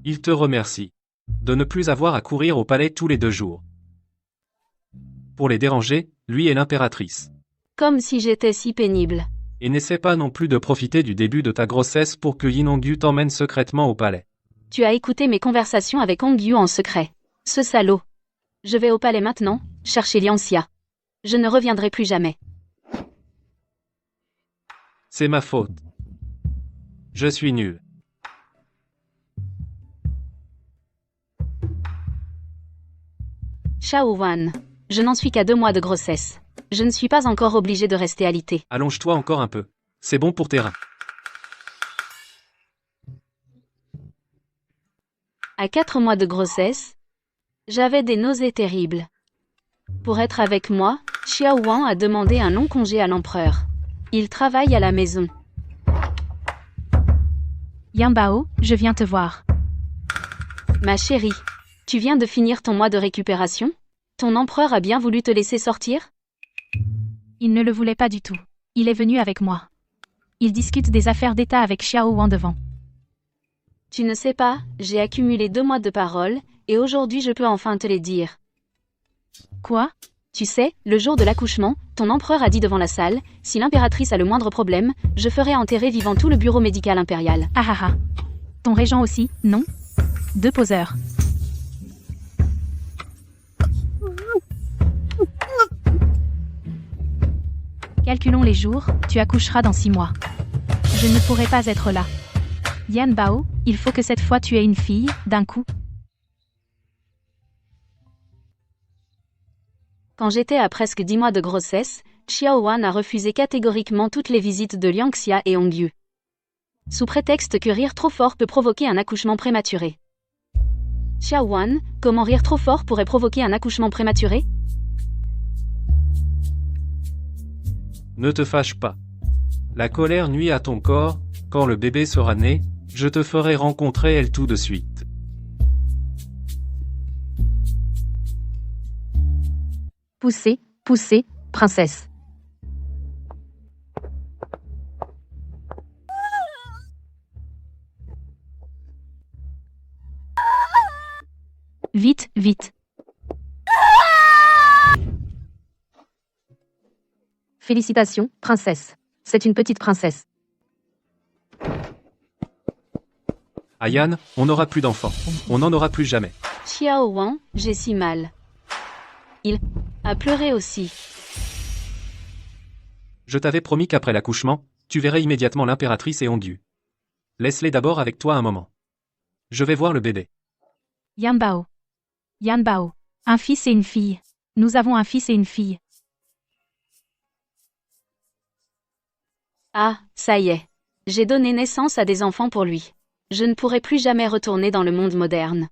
Speaker 4: Il te remercie de ne plus avoir à courir au palais tous les 2 jours. Pour les déranger, lui et l'impératrice.
Speaker 1: Comme si j'étais si pénible.
Speaker 4: Et n'essaie pas non plus de profiter du début de ta grossesse pour que Yinongyu t'emmène secrètement au palais.
Speaker 1: Tu as écouté mes conversations avec Hongyu en secret. Ce salaud. Je vais au palais maintenant, chercher Liancia. Je ne reviendrai plus jamais.
Speaker 4: C'est ma faute. Je suis nul.
Speaker 1: Xiao Wan. Je n'en suis qu'à 2 mois de grossesse. Je ne suis pas encore obligée de rester alitée.
Speaker 4: Allonge-toi encore un peu. C'est bon pour tes reins.
Speaker 1: À 4 mois de grossesse, j'avais des nausées terribles. Pour être avec moi, Xiao Wan a demandé un long congé à l'empereur. Il travaille à la maison.
Speaker 2: Yan Bao, je viens te voir.
Speaker 1: Ma chérie, tu viens de finir ton mois de récupération? Ton empereur a bien voulu te laisser sortir?
Speaker 2: Il ne le voulait pas du tout. Il est venu avec moi. Il discute des affaires d'État avec Xiao Wan devant.
Speaker 1: Tu ne sais pas, j'ai accumulé 2 mois de paroles, et aujourd'hui je peux enfin te les dire.
Speaker 2: Quoi?
Speaker 1: Tu sais, le jour de l'accouchement, ton empereur a dit devant la salle, si l'impératrice a le moindre problème, je ferai enterrer vivant tout le bureau médical impérial.
Speaker 2: Ah ah ah. Ton régent aussi, non? 2 poseurs. Calculons les jours, tu accoucheras dans 6 mois. Je ne pourrai pas être là. Yan Bao, il faut que cette fois tu aies une fille, d'un coup.
Speaker 1: Quand j'étais à presque 10 mois de grossesse, Xiao Wan a refusé catégoriquement toutes les visites de Liancia et Hongyu. Sous prétexte que rire trop fort peut provoquer un accouchement prématuré. Xiao Wan, comment rire trop fort pourrait provoquer un accouchement prématuré?
Speaker 4: Ne te fâche pas. La colère nuit à ton corps, quand le bébé sera né, je te ferai rencontrer elle tout de suite.
Speaker 8: Poussez, poussez, princesse.
Speaker 2: Vite, vite.
Speaker 8: Félicitations, princesse. C'est une petite princesse.
Speaker 4: Ayan, on n'aura plus d'enfants. On n'en aura plus jamais.
Speaker 1: Xiao Wan, j'ai si mal. Il a pleuré aussi.
Speaker 4: Je t'avais promis qu'après l'accouchement, tu verrais immédiatement l'impératrice et Hongyu. Laisse-les d'abord avec toi un moment. Je vais voir le bébé.
Speaker 2: Yan Bao. Yan Bao. Un fils et une fille. Nous avons un fils et une fille.
Speaker 1: Ah, ça y est. J'ai donné naissance à des enfants pour lui. Je ne pourrai plus jamais retourner dans le monde moderne.